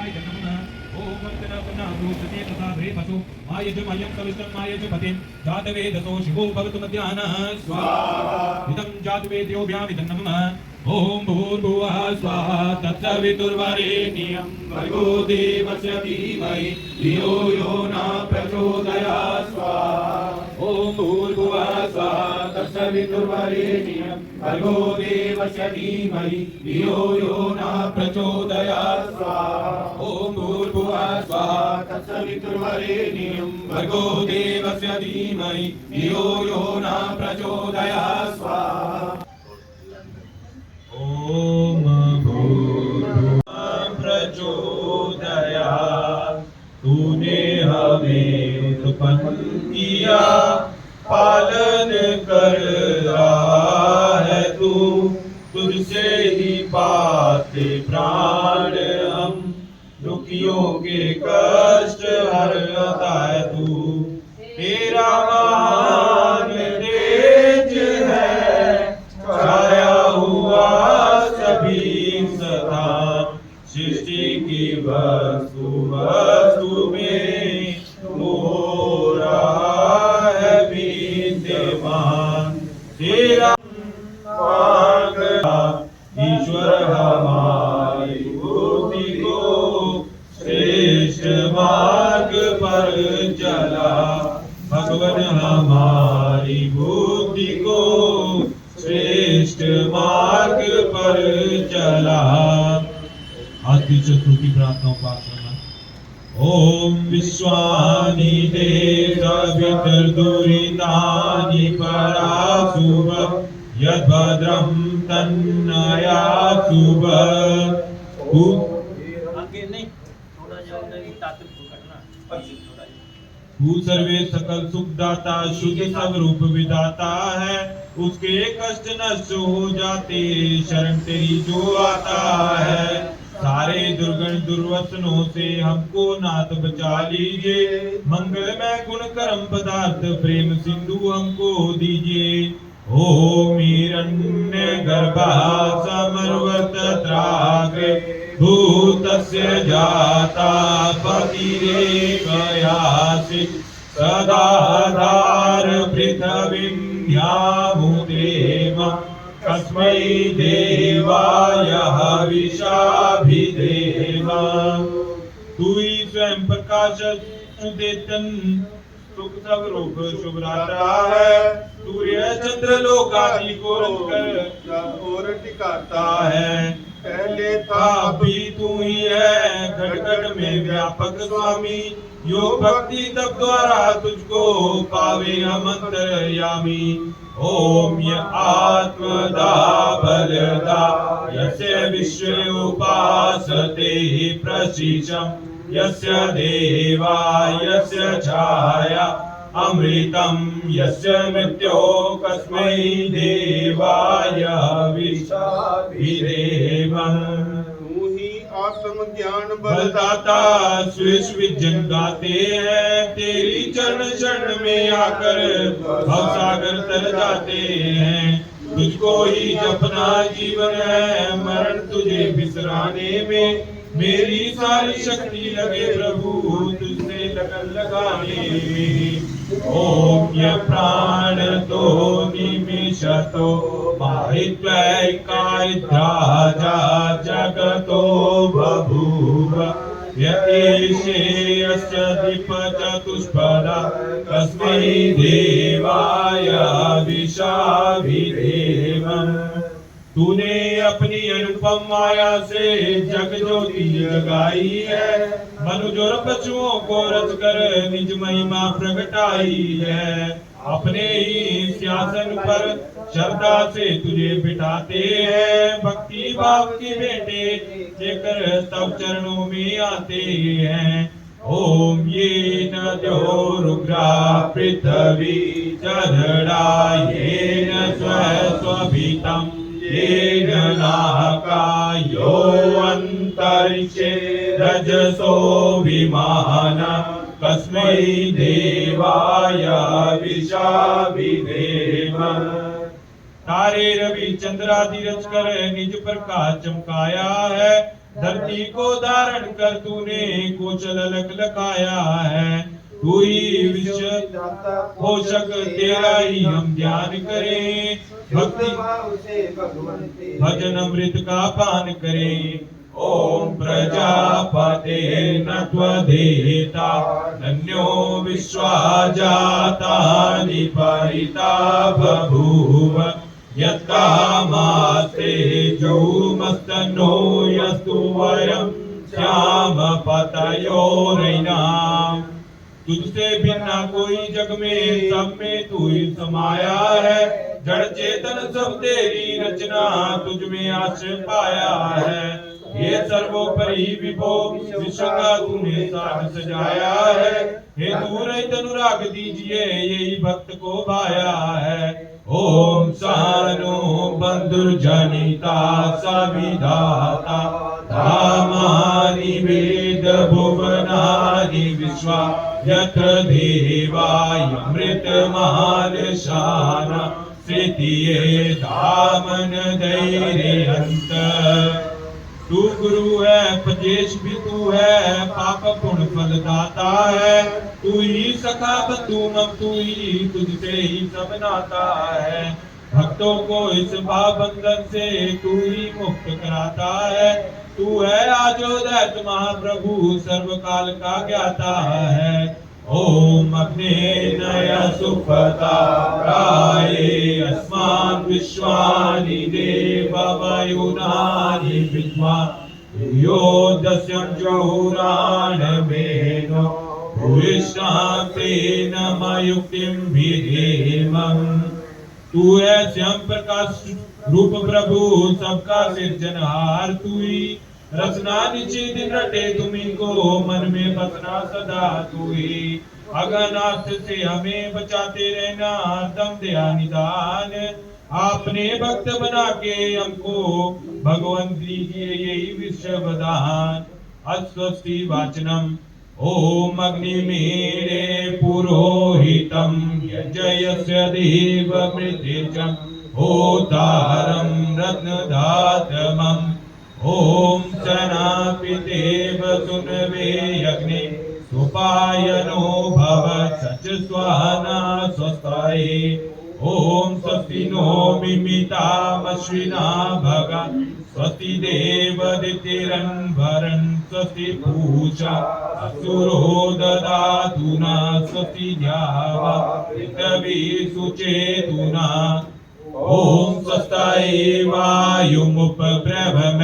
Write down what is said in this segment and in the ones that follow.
देवाय नमः। ओम वन्दनापुनाभूषते तथा भ्रेपसो मायजमयं कविष्टं मायजपतिं जातवेदसो शिवो भवतु मध्याह्नः स्वाहा। इदं जातवेद्योभ्यामिदं नमः। ओम भूर्भुवः स्वाहा तत्सवितुर्वरेण्यं भर्गो देवस्य धीमहि धियो यो न प्रचोदयात् स्वाहा। ओम भूर्भुवः स्वाहा तत्सवितुर्वरेण्यं भर्गो देवस्य धीमहि धियो यो न प्रचोदयात् स्वाहा। ओम भूर्भुवः स्वाहा तत्सवितुर्वरेण्यं भर्गो देवस्य धीमहि धियो यो न प्रचोदयात् स्वाहा। ओम भूर्भुवः प्रचोदयात् तूने हमें उत्पन्न किया पालन कर रहा है तू तुझसे ही पाते प्राण हम दुखियों के कष्ट हरता है तू तेरा महान तेज है छाया हुआ सभी स्थान सृष्टि की वस्तु वस्तु में हो रहा है विद्यमान तेरा ईश्वर हमारी बुद्धि को श्रेष्ठ मार्ग पर चला भगवान हमारी बुद्धि को श्रेष्ठ मार्ग पर चला। आदि चतुर्थी प्रार्थना उपासना। ओम विश्वानि देववितर्दुरितानि पराशुभ यद्भद्रं तन्नयातु आगे नहीं थोड़ा जाओ तात्विक घटना भू सर्वे सकल सुख दाता शुद्ध सब रूप विदाता है उसके कष्ट नष्ट हो जाते शरण तेरी जो आता है सारे दुर्गण दुर्वसनों से हमको नाथ बचा लीजिए मंगलमय गुण कर्म पदार्थ प्रेम सिंधु हमको दीजिए। ओम हिरण्य गर्भा समर्वतत्राग्रे भूतस्य जाता पतिरेकयासि सदाधार पृथ्वीं ध्यामुदेव कस्मै देवाय हविषाभिदेव। तू ही स्वयं प्रकाश चेतन सुख सब रूप शुभ राता है सूर्य चंद्र लोक आदि को और टिकाता है पहले था अभी तू ही है घट घट में व्यापक स्वामी योग भक्ति तप द्वारा तुझको पावे हम अंतर्यामी। ओम य आत्मदा बलदा यस्य विश्व उपासते प्रशिशम यस्य देवा यस्य छाया अमृतम यस्य मृत्यो कस्मै देवाय विषाभिदेवम्। तू ही आत्म ज्ञान बलदाता स्वेश विजन गाते हैं तेरी चरण शरण में आकर भवसागर तर जाते हैं तुझको ही जपना जीवन है मरण तुझे बिसराने में मेरी सारी शक्ति लगे प्रभु तुझसे लगन लगाने में। ओम य प्राण तो निमिषतो माहित्वैकायिद्राजा जगतो बभूव यतीशे यस्य दीपचतुष्पदा तस्मै देवाय विषाभिदेवम्। तूने अपनी अनुपम माया से जग ज्योति जगाई है मनुज और पशुओं को रच कर निज महिमा प्रगटाई है अपने ही सिंहासन पर श्रद्धा से तुझे बिठाते हैं भक्ति भाव के बेटे लेकर तब चरणों में आते हैं। ओम ये नद्यो रुद्रा पृथ्वी चढ़ा ये न स्वभीतम येन नाकायो अंतरिक्षे रजसो विमान कस्मै देवाय विषाभिदेवम्। तारे रवि चंद्रादि रच कर निज प्रकाश चमकाया है धरती को धारण कर तूने कौशल लखलखाया है। तू ही विश्व पोषक, तेरा ही हम ध्यान करें। भक्ति भजन अमृत का पान करें। ओम प्रजापते नत्वदेता धन्यो विश्वा जाता निपरिता बभूव यत्कामास्ते जोमस्तनो यस्तु वयं श्याम पतयोरैनाम। तुझसे बिना कोई जग में, सब में तू ही समाया है। जड़ चेतन सब तेरी रचना, तुझ में आश्रय पाया है। ये सर्वोपरि विभो विश्व का तूने साथ सजाया है। हे दूर अनुराग दीजिए, यही भक्त को भाया है। ओम सानो बंधुर्जनिता सविधाता धामानि वेद भुवनानि विश्वा यत्र देवायमृतमानशाना स्थितिये धामन धैर्यंत। तू गुरु है, पजेश भी तू है, पाप पुण्य फल दाता है। तू ही सखा बंधु मम, तू ही तुझसे ही सब नाता है। भक्तों को इस भाव बंधन से तू ही मुक्त कराता है। तू है आजोदैत महाप्रभु, सर्व काल का ज्ञाता है। ओम अग्नेय सुपता राये अस्मान् विश्वानि देववयुनानि विद्वान् यो दस्यं जोराणमेनो भूयिष्ठान्तेन मयुक्तिं विधेमम्। तू है श्याम प्रकाश रूप प्रभु, सबका सिरजनहार तू ही। रचना निश्चय दिन रटे तुम्हीं को, मन में बसना सदा तू ही। अगनाथ से हमें बचाते रहना, हरदम दया निदान। आपने भक्त बना के हमको भगवान दीजिए यही विश्वदान। अस्वस्ति वाचनम। ओम अग्निमीरे पुरोहितं यजयस्य देवमृतेजं होतारं रत्नदातमम्। ओम शनापितेव सुनवे अग्ने सुपायनो भव सच स्वाहा स्वस्ताये। ओम स्वस्ति नो मिमितामश्विना भगा स्वस्ति देवदितिरन्वरन् स्वस्ति पूषा असुरो ददातु न स्वस्ति द्यावा पृथिवी सुचेतुना। ओम स्वस्ताये वायुमुपब्रह्म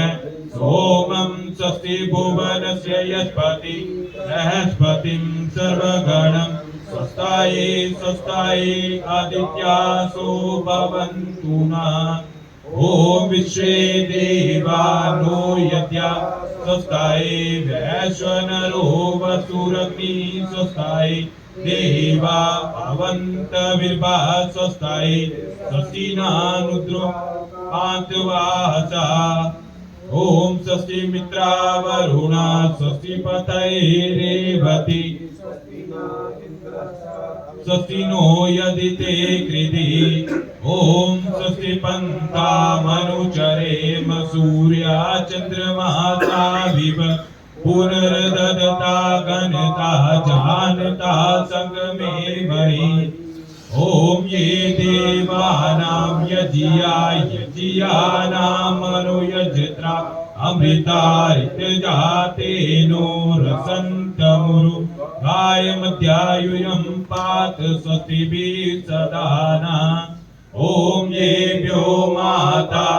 सोमं स्वस्ति भुवनस्य यस्पति बृहस्पतिं सर्वगणं स्वस्ताये स्वस्ताये आदित्यासो भवन्तु नः। ओम विश्वे देवानो यज्ञा स्वस्ताये वैश्वनरो वसुरग्नि स्वस्ताये देवा भवन्त विर्भा स्वस्ताये स्वस्ति नानुद्रो पांतवासा। ओम स्वस्ति मित्रा वरुणा स्वस्ति पतये रेवती स्वस्ति नो यदिते कृधि। ओम स्वस्ति पंता मनुचरेम सूर्या चंद्रमासा विव पुनर्ददता गणता जानता संगमे महि। ओम ये देवानां यजियानां मनुयजत्रा अमृतारितजातेनो रसन्तमुरु गायमध्यायुयं पात स्वस्तिभिः सदा नः। ओम येभ्यो माता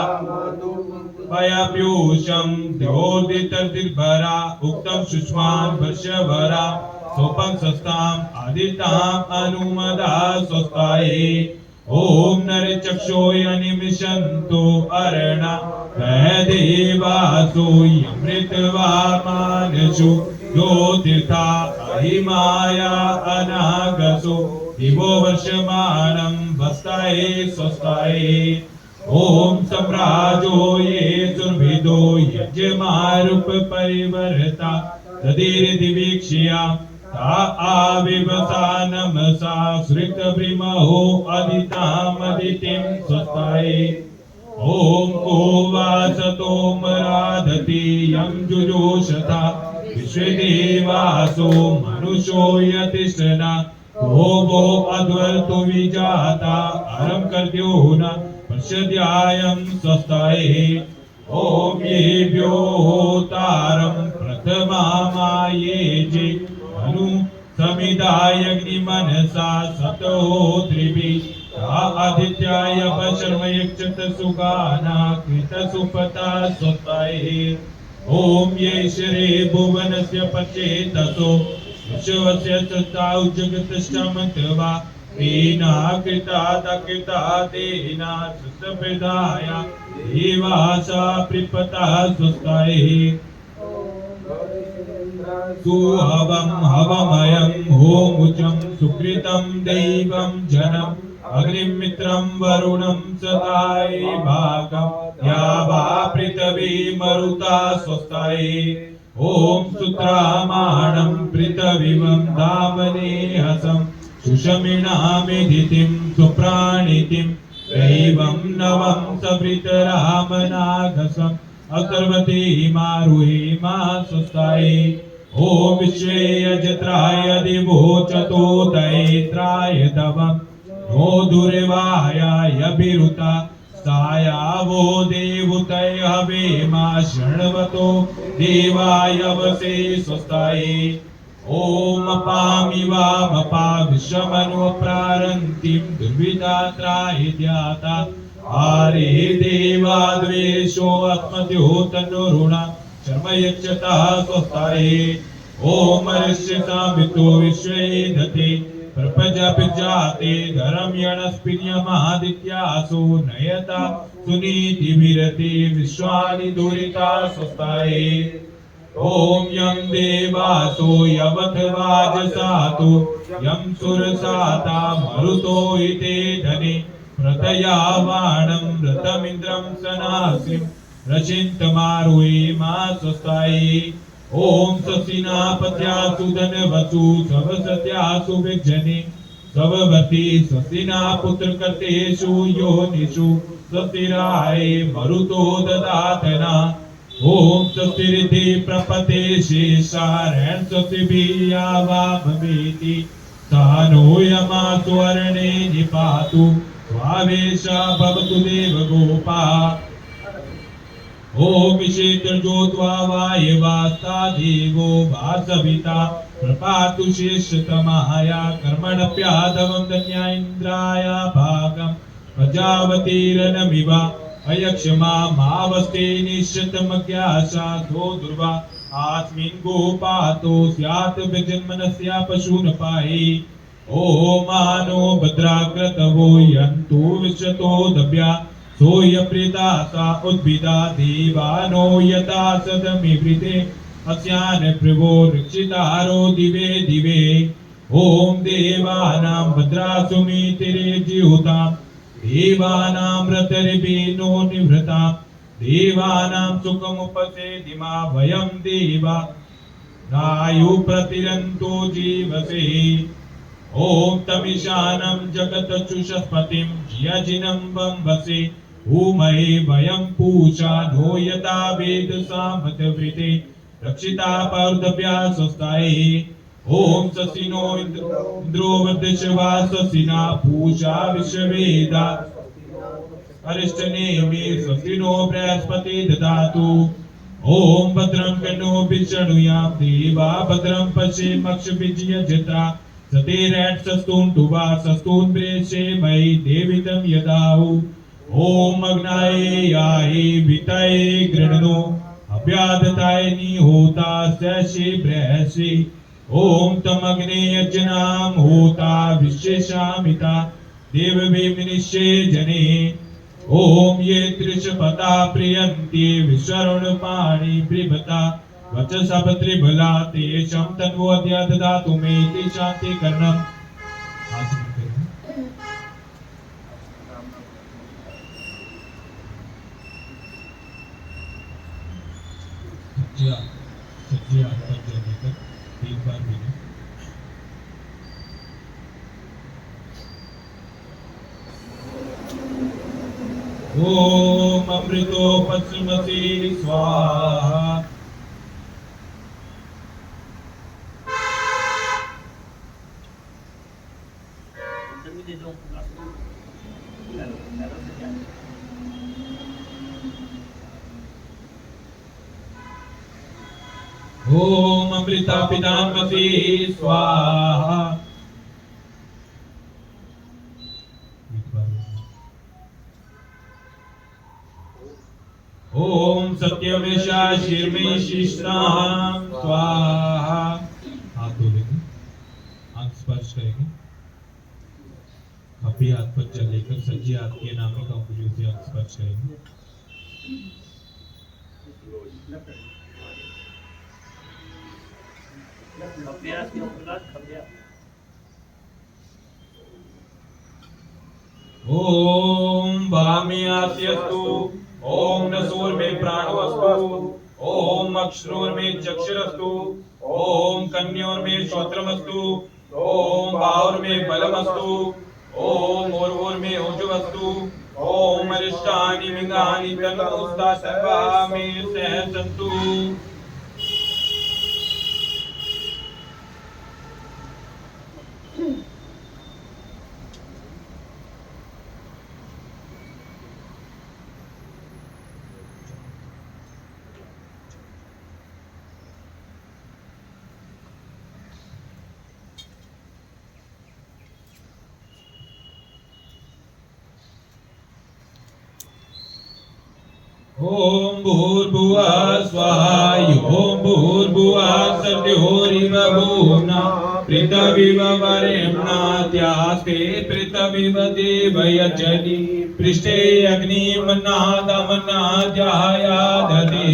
पयप्यूषं द्योदितर्दिर्भरा उक्तं सुष्मान् वर्षभरा सोपं स्वस्ताम् आदिताम् अनुमदा स्वस्ताये। ओम नरचक्षोयनिमिषन्तो अरणा देवासो यमृतवा मानसो ज्योतिर्था अहिमाया अनागसो दिवो वर्षमाणं वस्ताये स्वस्ताये। ओम सम्राजो ये सुरभिदो यज्ञमारुप परिवर्ता तदीर्दिवीक्ष्या ता आविवसा नमसा सृक्तभृमहो अदितामदितिं स्वस्ताये। ओम को वासतोमराधति यं जुजोषथा विश्वदेवासो मनुष्यो यतिष्ठना वो अद्वैतो विजाता अरम कर द्यो न पश्यद्यायं स्वस्ताये ओम येभ्यो होतारं प्रथमामाये जे अनु समिदायग्निमनसा सतोत्रिभिः आदित्याय पशर्मयक्षत सुगाना कृतसुपता स्वस्ताये ओम ये श्री भुवनस्य पचेतसो विश्वस्य सत्ताउ जगतश्चमत्वा तेना कृता तेना सुसप्रदाया देवासा प्रिपता स्वस्ताये सुहवं हवमयं होमुचं सुकृतं दैवं जनम् अग्निमित्रं वरुणं सदाय भागं या वा पृथ्वी मरुता स्वस्ताये ओम सुत्रामाणं पृथ्वीवं दामनेहसं सुषमिणामिधितिं सुप्राणितिं दैवं नवं सवृतरामनागसम् अकर्वती मारुहि मा स्वस्ताये ओम विश्वे यजत्राय दिवोचतो दैत्राय दवम् नो दुर्वायाय अभिरुता सायावो देवतय हवेमा शृण्वतो देवाय वसे स्वस्ताये ओम अपामिवामपा विश्वमनो प्रारन्तिं दुर्विधात्राय ध्याता आरे देवा द्वेषो आत्मद्यो तनुरुणा शर्मयच्छता स्वस्ताये ओम ऋष्यसामितो विश्वे दते प्रपजापिजाते धर्मयणस्पिन्यमादित्यासो नयता सुनीतिभिरति विश्वानि दुरिता स्वस्ताये ओम यं देवासो यवथवाजसातो यं सुरसाता मरुतो इते धने प्रतयावाणं रतमिन्द्रं सनासिं रचिन्तमारुहि मा स्वस्ताये ओम स्वस्तिनापत्यासु धनवसु सवसत्यासु विजने सववती स्वस्तिना पुत्रकर्तेषु योनिषु स्वस्तिराय मरुतो ददातना ओम स्वस्तिरिति प्रपते शेषारेण स्वस्तिभिर्यावामवेति सानो यमासु अरणे निपातु स्वावेशा भवतु देवगोपा ओम क्षेत्रजोत्वा वायवास्ता देवो वासविता प्रपातु शेषतमाया कर्मणप्यादवं धन्या इन्द्राय भागं प्रजावतीरनमिव अयक्षमा मावस्ते निश्चितमज्ञासा दो दुर्वा आस्मिन् गोपातो स्यात् विजन्मनस्य पशून् पाहि ओमानो भद्राकृतवो यन्तु विश्वतो दभ्या सोऽयप्रीता सा उद्भिदा देवानो यथा सदमिवृते अस्यान् प्रभो रक्षितारो दिवे दिवे ओम देवानां भद्रासुमितिरे जिहुतां देवानां रतरिभिनो निवृतां देवानां सुखमुपसेदिमा वयं देवा नायु प्रतिरन्तो जीवसे ओम तमिशानं जगतचुषस्पतिं यजिनं वंवसे भूमहे वयं पूषा नो यथा वेद सामतवृते रक्षिता पार्थव्या स्वस्ताये ओम ससिनो इंद्रो वर्धश्वा ससिना पूषा विश्ववेदा अरिष्टनेमि स्वस्तिनो बृहस्पति ददातु ओम भद्रं कर्णो विष्णुयां देवा भद्रं पश्येमक्षभिर्यजत्रा सतेरैट्सस्तूण्टुवा सस्तून् प्रेषे मयि देवितं यदाहु ओम अग्नाये याहि वितये गृह्णो अभ्यादताय निहोता सैषे बृहसि ओम तमग्ने यज्ञनां होता विशेषामिता देवभिर्निश्चे जने ओम ये त्रिशपथा प्रियन्ति विश्वरुणपाणि प्रिभता वचसपत्रिबला तेषां तन्वोऽद्य ददातु मे ते शान्तिकरणम् सज्जा पर जाने तक एक बार मिले ओम ओम अमृतो पश्चिमसि स्वाहा। ओम अमृता पितामसी स्वाहा। ओम सत्यमेशा शीर्मे शिष्णा स्वाहा। हाथ धोलेंगे, आंख स्पर्श करेंगे, अपने हाथ पर जल लेकर सज्जी हाथ के नामी का अंगुलियों से आंख स्पर्श करेंगे। ओम वामेयास्यस्तु ओम नसूर में प्राणवस्तु ओम अक्षरोर में चक्षुरस्तु ओम कन्योर में श्रोत्रमस्तु ओम बाहुर में बलमस्तु ओम ओर में ओजवस्तु ओम अरिष्टानि मिंगानि तन्मुस्ता सर्वा मे सहसन्तु। ओम भूर्भुवः स्वाहा ओम भूर्भुवः सत्योरिव भूम्ना पृथिवीव वरेण्यस्ते पृथिवीव देवयजनि पृष्ठे अग्निमन्नादमन्नाद्यायादधे।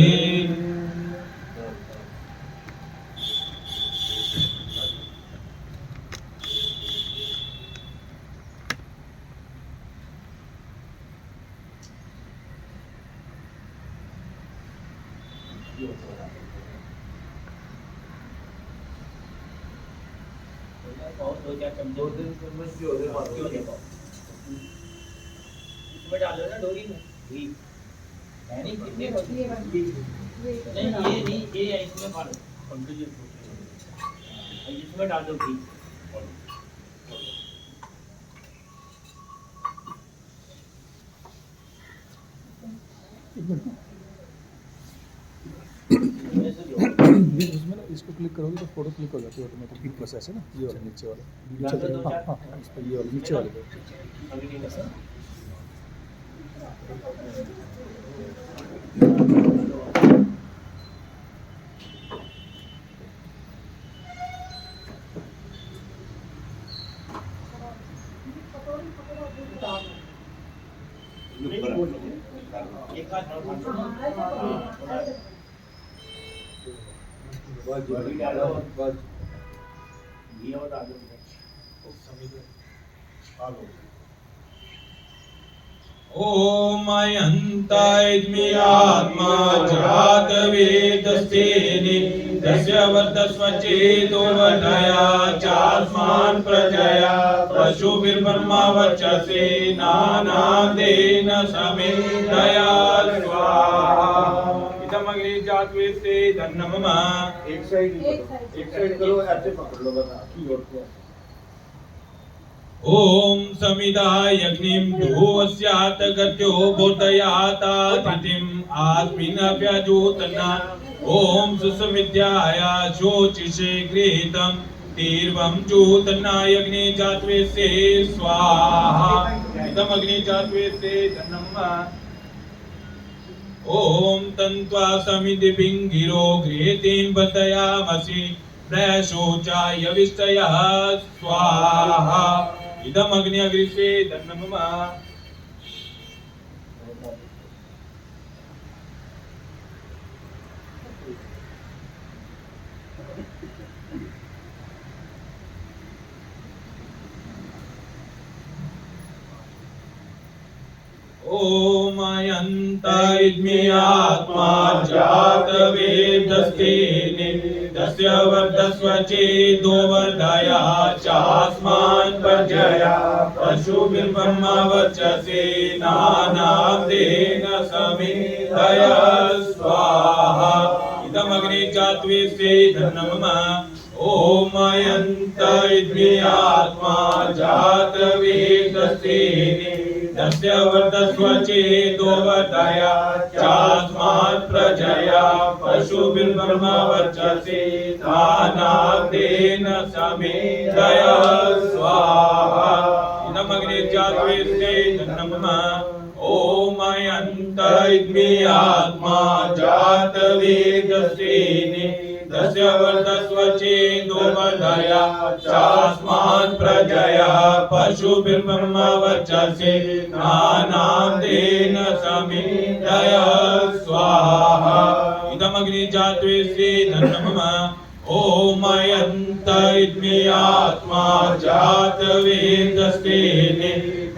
इसमें डालो ना डोरी में घी यानी कितने नहीं ये नहीं ये है इसमें डालो इसमें डाल दो घी उसमें ना इसको क्लिक करोगे तो फोटो क्लिक हो जाती है ऑटोमेटिक प्लस ऐसे ना ये वाला नीचे वाला हाँ हाँ इस पर ये वाला नीचे वाले पे एक हाथ ओम अयंतायज्मि आत्मा जात वेदस्तेनि तस्य वर्तस्व चेतो वर्धया चास्मान् प्रजया पशुभिर्ब्रह्मा वर्चसे नानादेन समेधया स्वाहा। इदमग्नि जातवेस्ते धन्नमः। एक साइड करो ऐसे पकड़ लो बस की ओर को। ओम समिदाय अग्निं दोस्यात गत्यो बोधयातातिथिं आस्मिन्नभ्यजोतना ओम सुसमिद्याया शोचिषे गृहीतं तीर्वं जूतनाय अग्नि जातवेस्ते स्वाहा। इदम् अग्नि जातवेस्ते धन्नमः। ओम तन्त्वा समिदिभिङ्गिरो गृहीतिं बतयामसि प्रशोचाय विष्टयः स्वाहा। इदम् अग्नि अग्निस्ते धन्नमः। ओम ओमयन्त इद्मि आत्मा जातवेदस्तेने तस्य वर्धस्व चेदो वर्धया चास्मान् पर्जया पशुभिर्ब्रह्म वर्चसे नानाब्देन समेधया स्वाहा इदमग्ने चात्वेस्ते धन्नमम ओमयन्त इद्मि आत्मा जातवेदस्तेने तस्य वर्धस्व चेदो वर्धया चास्मात् प्रजया पशुभिर्ब्रह्म वर्चसे नानाब्देन समेधया स्वाहा इदमग्ने चात्वेस्ते धन्नमम ओमयन्त इद्मि आत्मा जातवेदस्तेने तस्य वर्धस्व चेदो वर्धया चास्मात् प्रजया पशुभिर्ब्रह्म वर्चसे नानाब्देन समेधया स्वाहा इदमग्ने चात्वेस्ते धन्नमम ओमयन्त इद्मि आत्मा जातवेदस्तेने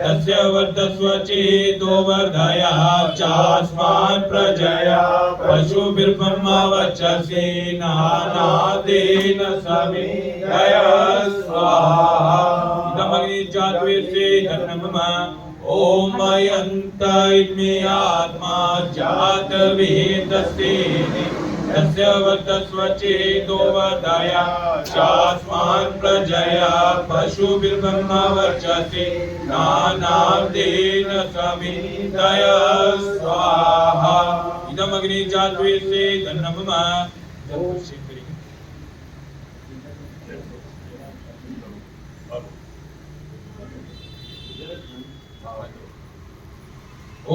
तस्य वर्धस्व चेदो वर्धया चास्मात् प्रजया पशुभिर्ब्रह्म वर्चसे नानाब्देन समेधया स्वाहा इदमग्ने चात्वेस्ते धन्नमम ओमयन्त इद्मि आत्मा जातवेदस्तेने तस्य वर्धस्व चेदो वर्धया चास्मात् प्रजया पशुभिर्ब्रह्म वर्चसे नानाब्देन समेधया स्वाहा इदमग्ने चात्वेस्ते धन्नमम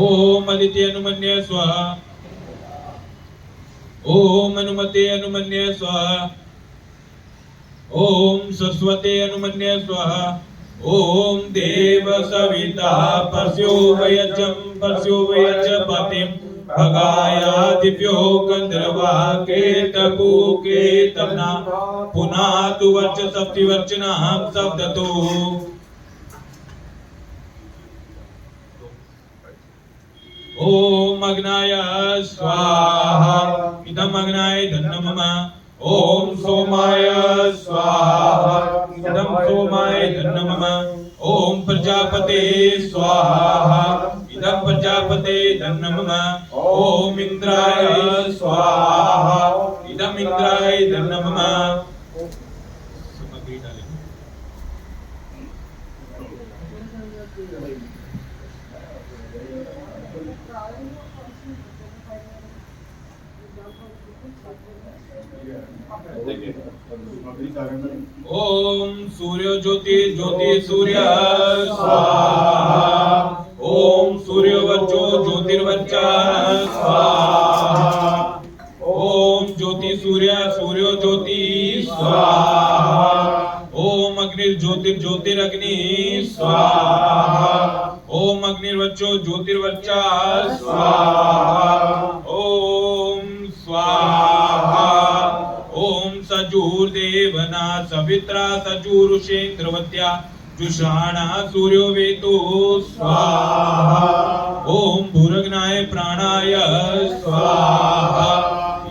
ओम अदिति अनुमन्य स्वाहा ओम अनुमते अनुमन्य स्वाहा ओम सरस्वते अनुमन्य स्वाहा ओम देव सविता पर्स्यो वयच पतिं भगाया दिव्यो गंधर्वा केतकु केतम्ना पुनः तु वर्च सप्तिवर्चनः शब्दतो ओम अग्नाय स्वाहा इदम अग्नाय धन्नमम ओम सोमाय स्वाहा इदम सोमाय धन्नमम ओम प्रजापते स्वाहा इदम प्रजापते धन्नमम ओम इंद्राय स्वाहा इदम इंद्राय धन्नमम ओम सूर्य ज्योति ज्योति सूर्य स्वाहा ओम सूर्य वर्चो ज्योतिर्वर्चा स्वाहा ओम ज्योति सूर्य सूर्यो ज्योति स्वाहा ओम अग्निर्ज्योतिर्ज्योतिरग्नि स्वाहा ओम अग्निर्वर्चो ज्योतिर्वर्चा स्वाहा ओम स्वाहा ओम सजूर्देवना सवित्रा सजूरुषेन्द्रवत्या जुषाणा सूर्यो वेतो स्वाहा ओम भूरग्नाय प्राणाय स्वाहा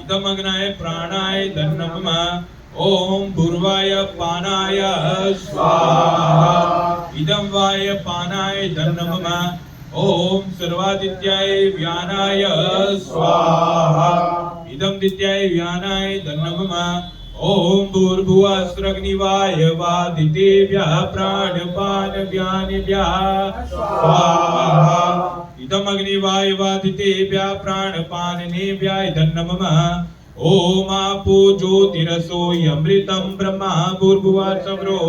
इदमग्नाय प्राणाय धन्नमम ओम भूर्वाय पानाय स्वाहा इदं वाय पानाय धन्नमम ओम सर्वादित्याय व्यानाय स्वाहा इदं दित्याय व्यानाय धन्नमम ओम भूर्भुवस्रग्निवाय वादितेभ्यः प्राणपानव्यानेभ्यः स्वाहा इदम् अग्निवाय वादितेभ्यः प्राणपाननेभ्यः धन्नमम ओम आपो ज्योतिरसोऽयमृतं ब्रह्मा भूर्भुवः समरो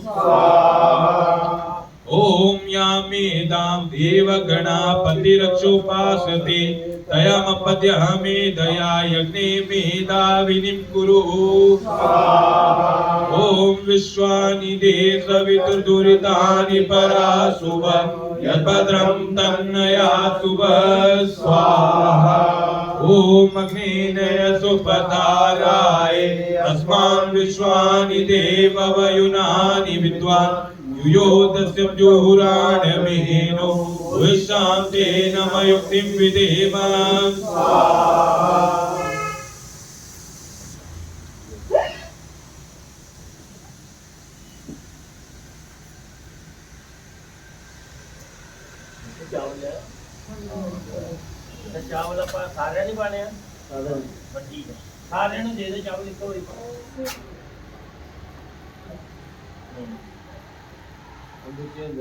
स्वाहा ओम यामेदां देवगणापतिरक्षोपासते तयमपद्यमेधया यज्ञे मेधाविनिं कुरु ओम विश्वानि देशवितुर्दुरितानि पराशुभ यद्भद्रं तन्नयातु स्वाहा ओम अग्नेन सुपताराय अस्मान् विश्वानि देववयुनानि विद्वान् युयोधस्य जुहुराणमेनो विश्रान्ते नमयुक्तिं विदेव ਚਾਵਲ ਆਪਾਂ ਸਾਰਿਆਂ ਨਹੀਂ ਪਾਣੇ ਆ ਵੱਡੀ ਸਾਰਿਆਂ ਨੂੰ ਦੇ ਦੇ ਚਾਵਲ ਇੱਕੋ ਵਾਰੀ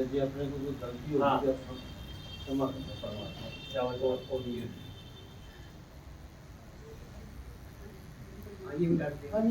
जी अपने को कोई गलती होगी तो अपन क्षमा करना ਚਾਵਲ ਉਹ ਵੀ आइए भी डालते हैं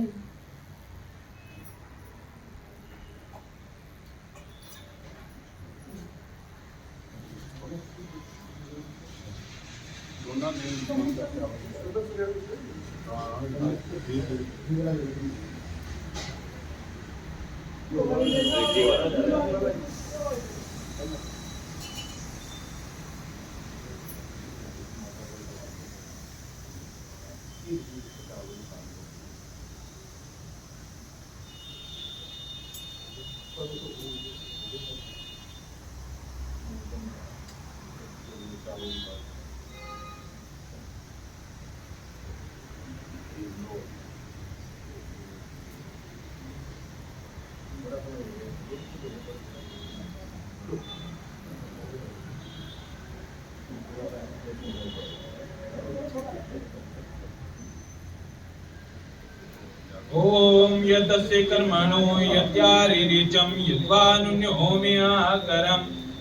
ओम यदस्य कर्मणो यत्यारिरिचं यद्वानुन्योम्याकरम्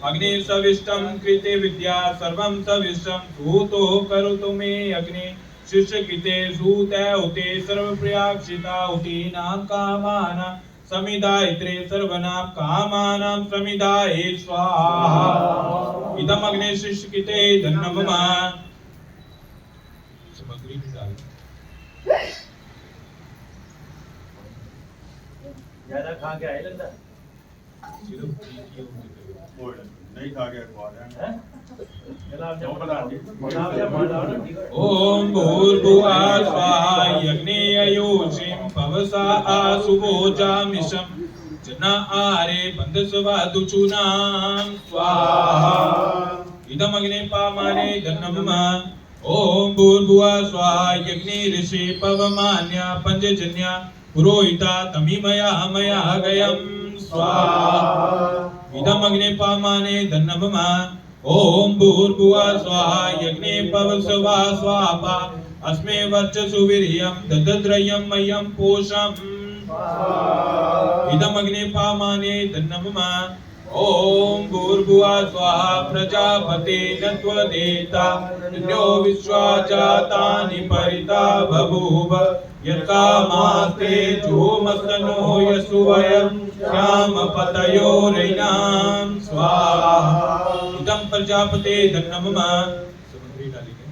अग्नि सविष्टं कृते विद्या सर्वं सविष्टं सूतो करोतु मे अग्नि शिष्यकृते सूते उते सर्वप्रियाक्षिता उते नाम कामानां समिदायत्रे सर्वनां कामानां समिदाये स्वाहा इदम् अग्ने शिष्यकृते धन्यं मम सामग्री डाल ज्यादा खा के आए लगता नहीं खा गया है गुलाब जामुन बनाओ ना ठीक है ओम भूर्भुवः स्वाहा यज्ञेयोषिं पवसा आसुवोजामिषं जना आरे बन्धस्वादुचूनां स्वाहा इदम् अग्ने पामाने धन्यं ओम भूर्भुवः स्वाहा यज्ञे ऋषि पवमान्या पंचजन्या पुरोहिता तमिमया मया गयं स्वाहा इदम् अग्ने पामाने धन्यं ओम भूर्भुवः स्वाहा यज्ञे पवस्वा स्वाहा अस्मे वर्चसु वीर्यं ददद्रयं मह्यं पोषम् इदम् अग्ने पामाने धन्यं ओम भूर्भुवः स्वाहा प्रजापते नत्वदेता न्यो विश्वा जातानि परिता बभूव यत्कामास्ते जोमस्तनो यशुवयं श्यामपतयो रैनां स्वाहा इदं प्रजापते धन्यं सामग्री डालेंगे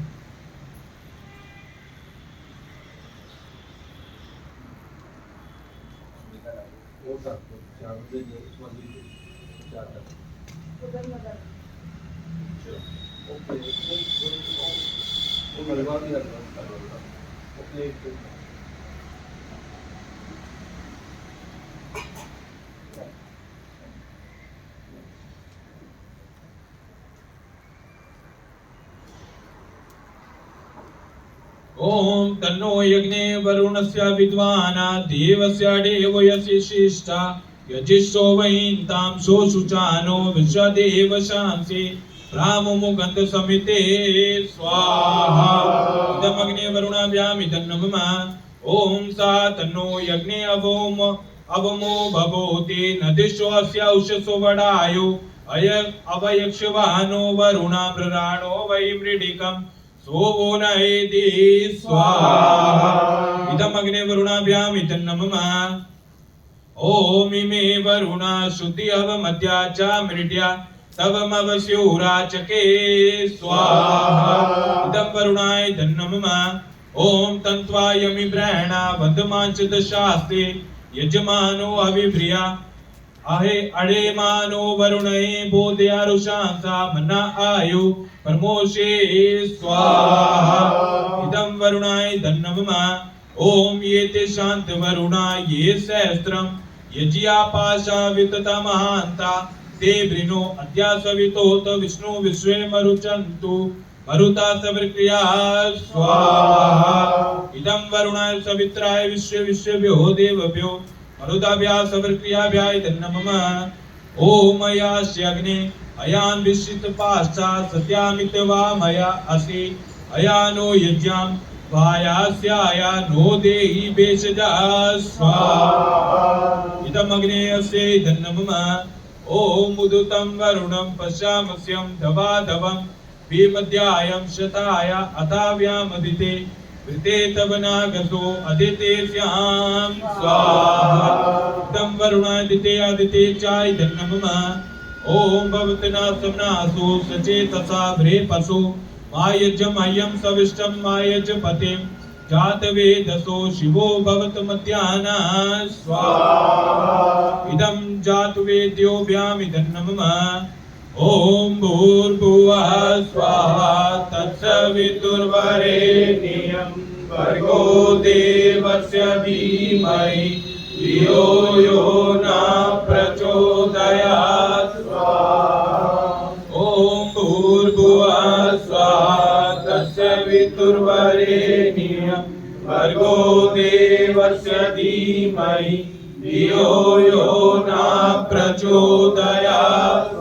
ओम तन्नो यज्ञे वरुणस्य विद्वाना देवस्य देवयसि शिष्टा यजिष्ठो वैन्तां सोऽशुचानो विश्वदेव शांसि राममुगन्ध समिते स्वाहा इदम् अग्ने वरुणाभ्यामि धन्यं ओम सा तन्नो यज्ञे अवमो भवोति नदिषो अस्य उषसो वडायो अवयक्षवानो वरुणामृराणो वै मृडिकम् सोवो नयेति स्वाहा इदम् अग्ने वरुणाभ्यामि धन्यं ओम इमे वरुणा शुद्धि अवमद्या च मृड्या तवमवस्योराचके स्वाहा इदं वरुणाय धन्यं ओम तन्त्वा यमि ब्रह्मणा वन्दमाञ्च दशास्ते यजमानो अविभ्रिया आहे अडेमानो वरुणे बोधयारुषांसा मना आयु परमोषे स्वाहा इदं वरुणाय धन्यं ओम ये ते शांत वरुणा ये सहस्त्रम यज्ञा पाशा वितता महांता ते वृणो अद्यासवितोत विष्णु विश्वे मरुचन्तु मरुता सविक्रिया स्वाहा इदं वरुणाय सवित्राय विश्वेभ्यो देवभ्यो मरुताभ्यः सविक्रियाभ्यः नमः ओम यास्य अग्ने अयान विश्चित पाश्चात् सत्यामित्वा मया असि अयानो यज्ञां वायास्याया नो देहि भेषजा स्वाहा इदमग्ने अस्य नमः ओम उदुतं वरुणं पश्यामस्यं धवाधवं भीमध्यायं शताय अथाव्यामदिते वृते तव नागसो अदिते स्यां स्वाहा इदं वरुणादिते आदिते चाय नमः ओम भवतना समनासो सचेतसा भ्रे पशु मायजम अयं सविष्टं मायज पतिं जातवेदसो शिवो भवत मध्याह्ना स्वाहा इदं जातवेद्योभ्यामिदं नमः ओम भूर्भुवः स्वाहा तत्सवितुर्वरेण्यं भर्गो देवस्य धीमहि धियो यो न प्रचोदयात् ओम भूर्भुवः स्वाहा तत्सवितुर्वरेण्यं भर्गो देवस्य धीमहि धियो यो न प्रचोदयात्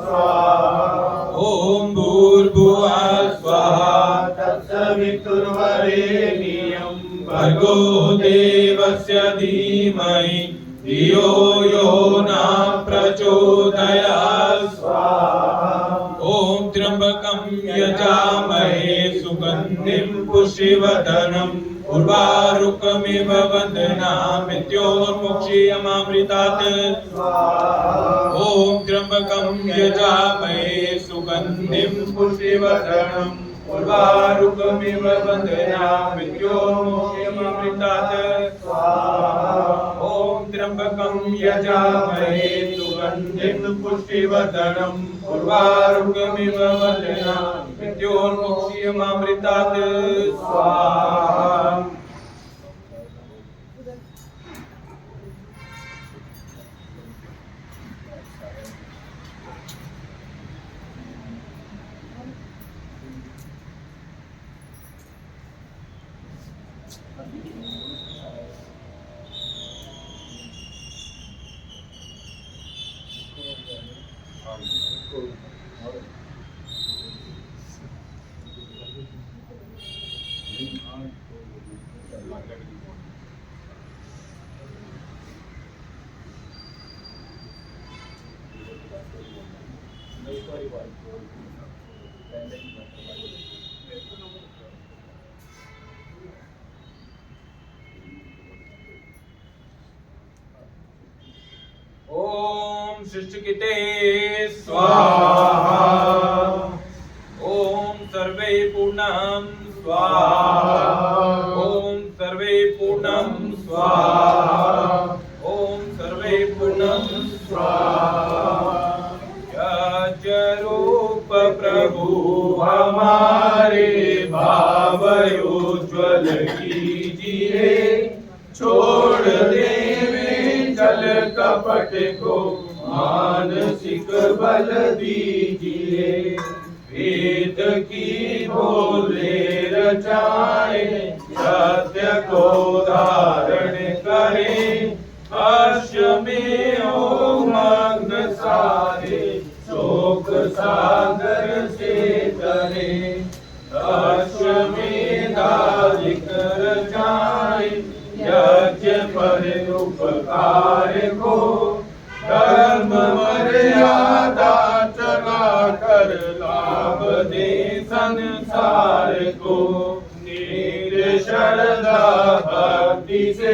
ओम भूर्भुवः स्वाहा तत्सवितुर्वरेण्यं भर्गो देवस्य धीमहि धियो यो न प्रचोदयात् ओम त्र्यंबकं यजामहे सुगंधिं पुष्टिवर्धनम् उर्वारुकमिव वन्दनामृत्योर्मुक्षीयमामृतात् ओम त्र्यंबकं यजामहे सुगंधिं पुष्टिवर्धनम् उर्वारुकमिव वन्दनामृत्योर्मुक्षीयमामृतात् ओम त्र्यंबकं यजामहे सुगंधिं पुष्टिवर्धनम् उर्वारुकमिव वन्दनामृत्योर्मुक्षीयमामृतात् स्वाहा ओम सृष्टिकिते स्वाहा ओम सर्वे पूर्णं स्वाहा ओम सर्वे पूर्णं स्वाहा ओम सर्वे पूर्णं स्वाहा रूप प्रभु हमारे भाव उज्ज्वल कीजिए छोड़ देवे चल कपट को मानसिक बल दीजिए वेद की बोले रचाए सत्य को धारण करे हर्ष में हो मग्न सारे शोक सागर से तरे हर्ष में दारिक रचाए यज्ञ पर उपकार को धर्म मर्यादा चला कर लाभ दे संसार को श्रद्धा भक्ति से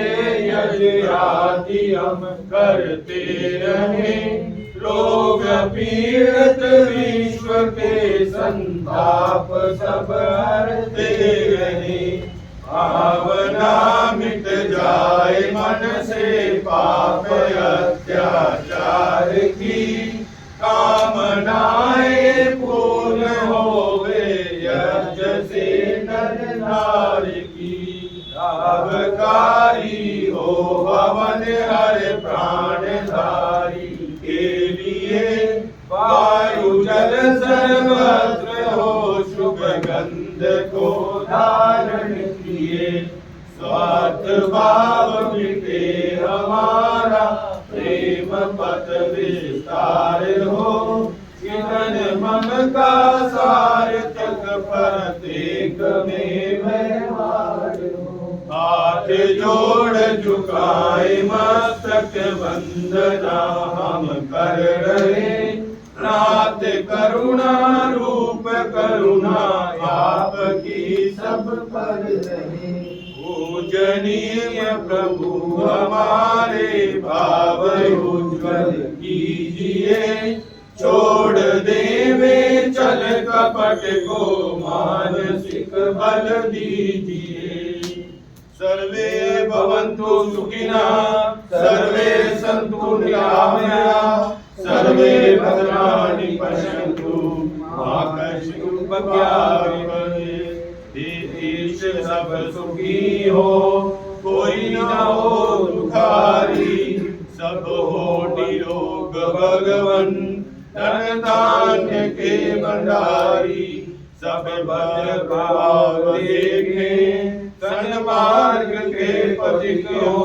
यज्ञ आदि हम करते रहे रोग पीड़ित विश्व के संताप सब हरते रहे भावना मिट जाए मन से पाप अत्याचार की कामनाएं पूर्ण होवे यज्ञ से नर नारी की लाभकारी हो हवन हर प्राण धारी के लिए वायु जल सर्वत्र हो शुभ गंध को धारण किए। स्वार्थ भाव मिटे हमारा प्रेम पथ विस्तार हो। किरण मम का सार्थक प्रत्येक में व्यवहार हो। हाथ जोड़ झुकाए मस्तक वंदना हम कर रहे। नाथ करुणा रूप करुणा आपकी सब पर रहे। पूजनीय प्रभु हमारे भाव उज्ज्वल कीजिए। छोड़ देवे चल कपट को मानसिक बल दीजिए। सर्वे भवन्तु सुखिनः सर्वे सन्तु निरामयाः सर्वे भद्राणि पश्यन्तु मा कश्चित् पद्याविपदे। देश सब सुखी हो कोई न हो दुखारी। सब हो निरोग भगवन धन धान्य के भंडारी। सब भद्र भाव देखे सन्मार्ग के पथिक हो।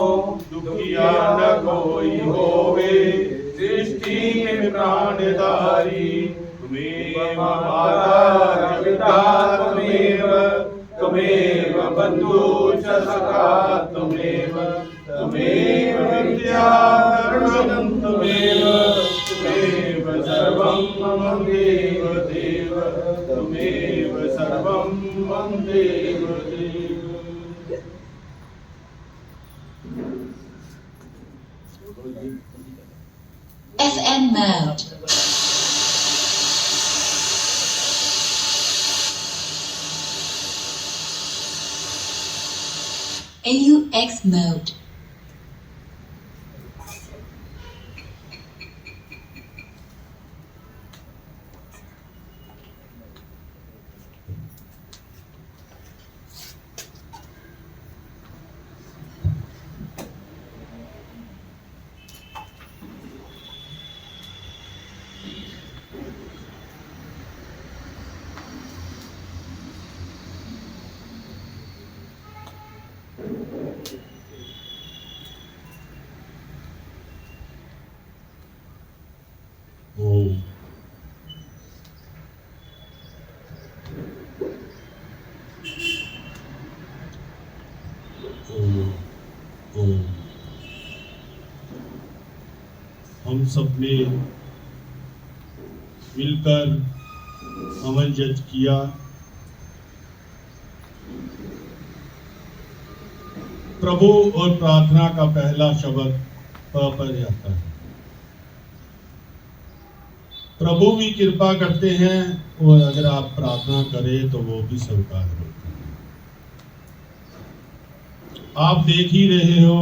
दुखिया न कोई होवे सृष्टि में प्राणधारी। त्वमेव माता पिता त्वमेव बंधु च सखा त्वमेव विद्या धर्मं त्वमेव सर्वं मम देव देव त्वमेव सर्वं मम देव देव। FN mode. AUX mode. Om Om. हम सब ने मिलकर हवन यज्ञ किया। प्रभु और प्रार्थना का पहला शब्द प पर आता है। प्रभु भी कृपा करते हैं और अगर आप प्रार्थना करें तो वो भी स्वीकार होते हैं। आप देख ही रहे हो,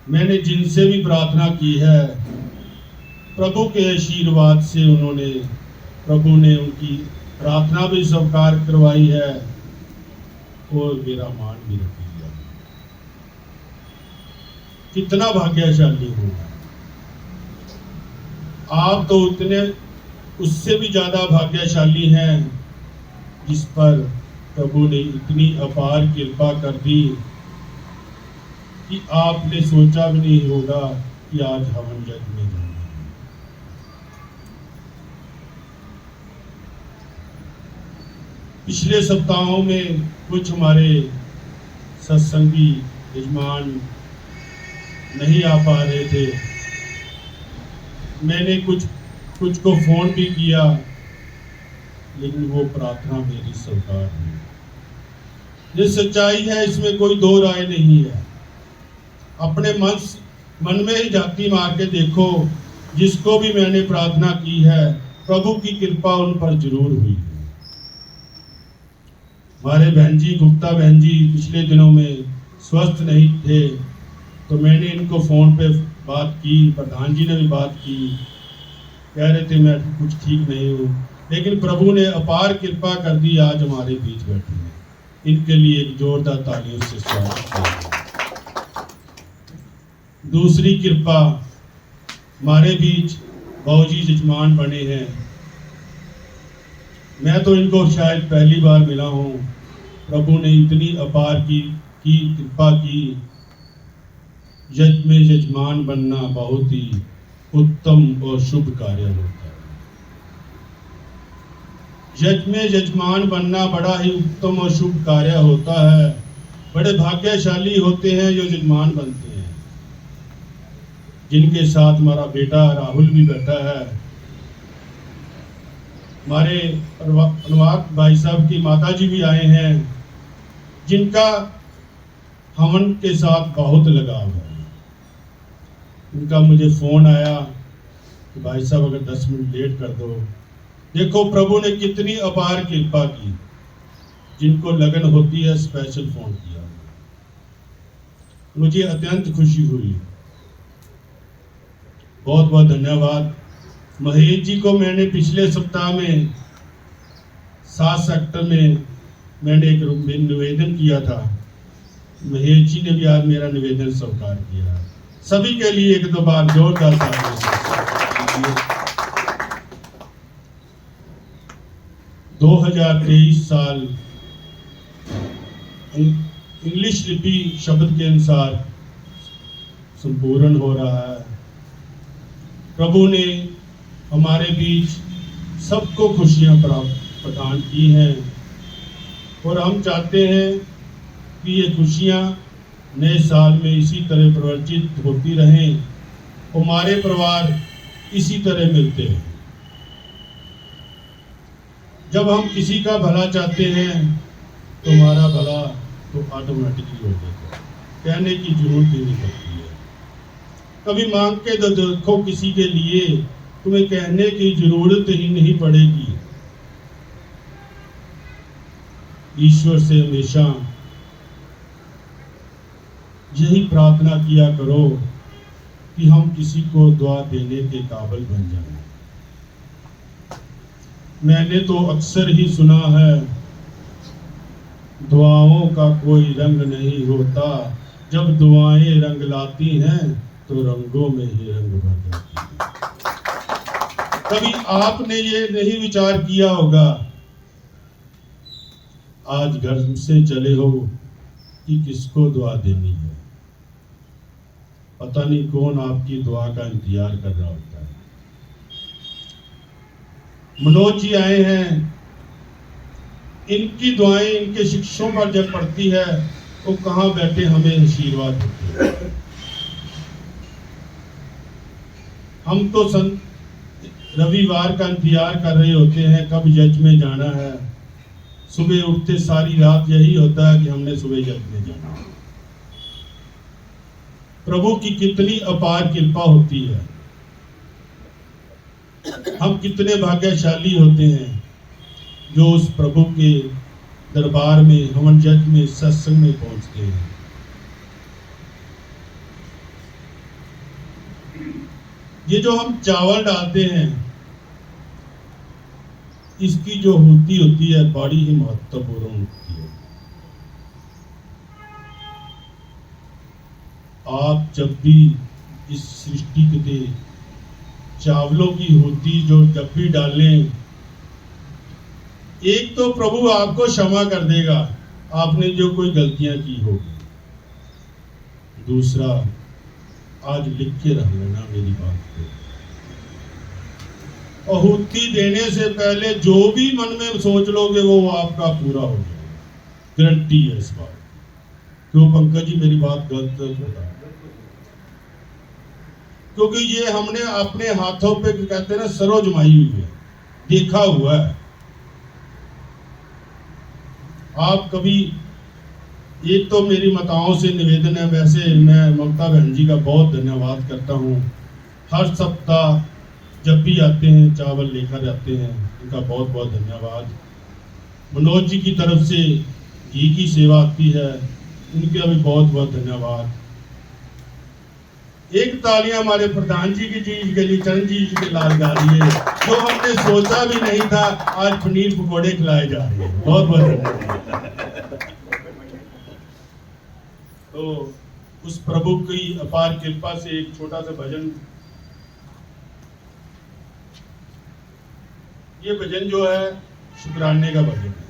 मैंने जिनसे भी प्रार्थना की है प्रभु के आशीर्वाद से प्रभु ने उनकी प्रार्थना भी स्वीकार करवाई है और मेरा मान भी रख लिया। कितना भाग्यशाली हूँ। आप तो उतने उससे भी ज्यादा भाग्यशाली हैं जिस पर प्रभु ने इतनी अपार कृपा कर दी कि आपने सोचा भी नहीं होगा कि आज हवन यज्ञ में जाना। पिछले सप्ताहों में कुछ हमारे सत्संगी यजमान नहीं आ पा रहे थे। मैंने कुछ को फोन भी किया लेकिन वो प्रार्थना मेरी स्वीकार हुई। ये सच्चाई है, इसमें कोई दो राय नहीं है। अपने मन में ही झांकी मार के देखो, जिसको भी मैंने प्रार्थना की है प्रभु की कृपा उन पर जरूर हुई है। हमारे बहन जी गुप्ता बहन जी पिछले दिनों में स्वस्थ नहीं थे तो मैंने इनको फोन पे बात की, प्रधान जी ने भी बात की, कह रहे थे मैं कुछ ठीक नहीं हूँ, लेकिन प्रभु ने अपार कृपा कर दी, आज हमारे बीच बैठे हैं। इनके लिए एक जोरदार तालियों से स्वागत करें। दूसरी कृपा, हमारे बीच बाबूजी जजमान बने हैं। मैं तो इनको शायद पहली बार मिला हूँ। प्रभु ने इतनी अपार की कृपा की। यज्ञ में यजमान बनना बहुत ही उत्तम और शुभ कार्य होता है। यज्ञ में यजमान बनना बड़ा ही उत्तम और शुभ कार्य होता है। बड़े भाग्यशाली होते हैं जो यजमान बनते हैं, जिनके साथ हमारा बेटा राहुल भी बैठा है। हमारे अनुवाद भाई साहब की माताजी भी आए हैं, जिनका हवन के साथ बहुत लगाव है। उनका मुझे फोन आया कि भाई साहब अगर 10 मिनट लेट कर दो। देखो प्रभु ने कितनी अपार कृपा की। जिनको लगन होती है स्पेशल फोन किया। मुझे अत्यंत खुशी हुई। बहुत बहुत धन्यवाद। महेश जी को मैंने पिछले सप्ताह में 7 सेक्टर में मैंने एक निवेदन किया था। महेश जी ने भी आज मेरा निवेदन स्वीकार किया। सभी के लिए एक दो बार जोरदार तालियां। 2023 साल इंग्लिश लिपि शब्द के अनुसार संपूर्ण हो रहा है। प्रभु ने हमारे बीच सबको खुशियां प्रदान की हैं और हम चाहते हैं कि ये खुशियां नए साल में इसी तरह प्रवर्जित होती रहें। हमारे परिवार इसी तरह मिलते हैं। जब हम किसी का भला चाहते हैं तो हमारा भला तो ऑटोमेटिकली हो जाता है, कहने की जरूरत ही नहीं पड़ती है। कभी मांग के तो देखो किसी के लिए, तुम्हें कहने की जरूरत ही नहीं पड़ेगी। ईश्वर से हमेशा यही प्रार्थना किया करो कि हम किसी को दुआ देने के काबिल बन जाएं। मैंने तो अक्सर ही सुना है, दुआओं का कोई रंग नहीं होता, जब दुआएं रंग लाती हैं तो रंगों में ही रंग भर जाती हैं। कभी आपने ये नहीं विचार किया होगा, आज घर से चले हो कि किसको दुआ देनी है। पता नहीं कौन आपकी दुआ का इंतजार कर रहा होता है। मनोज जी आए हैं, इनकी दुआएं इनके शिक्षकों पर जब पड़ती है वो कहां बैठे हमें आशीर्वाद देते हैं। हम तो रविवार का इंतजार कर रहे होते हैं कब यज्ञ में जाना है। सुबह उठते सारी रात यही होता है कि हमने सुबह यज्ञ में जाना है। प्रभु की कितनी अपार कृपा होती है। हम कितने भाग्यशाली होते हैं जो उस प्रभु के दरबार में, हवन यज्ञ में, सत्संग में पहुंचते हैं। ये जो हम चावल डालते हैं, इसकी जो होती है बड़ी ही महत्वपूर्ण होती है। आप जब भी इस सृष्टि के चावलों की होती जो जब भी डालें, एक तो प्रभु आपको क्षमा कर देगा आपने जो कोई गलतियां की होगी। दूसरा, आज लिख के रख लेना मेरी बात को, आहुति देने से पहले जो भी मन में सोच लोगे वो आपका पूरा हो जाएगा। गारंटी है इस बात। क्यों पंकज जी मेरी बात गलत है? क्योंकि ये हमने अपने हाथों पे कहते हैं ना सरो जमाई हुई है, देखा हुआ है। आप कभी, एक तो मेरी माताओं से निवेदन है, वैसे मैं ममता बहन जी का बहुत धन्यवाद करता हूँ। हर सप्ताह जब भी आते हैं चावल लेकर आते हैं, इनका बहुत बहुत धन्यवाद। मनोज जी की तरफ से घी की सेवा आती है, इनका भी बहुत बहुत धन्यवाद। एक तालियां हमारे प्रधान जी की चीज के लिए, चरण जी के लाल गा रही है, जो हमने सोचा भी नहीं था आज पनीर पकौड़े खिलाए जा रहे हैं। बहुत बहुत धन्यवाद। तो उस प्रभु की अपार कृपा से एक छोटा सा भजन, ये भजन जो है शुक्राने का भजन है।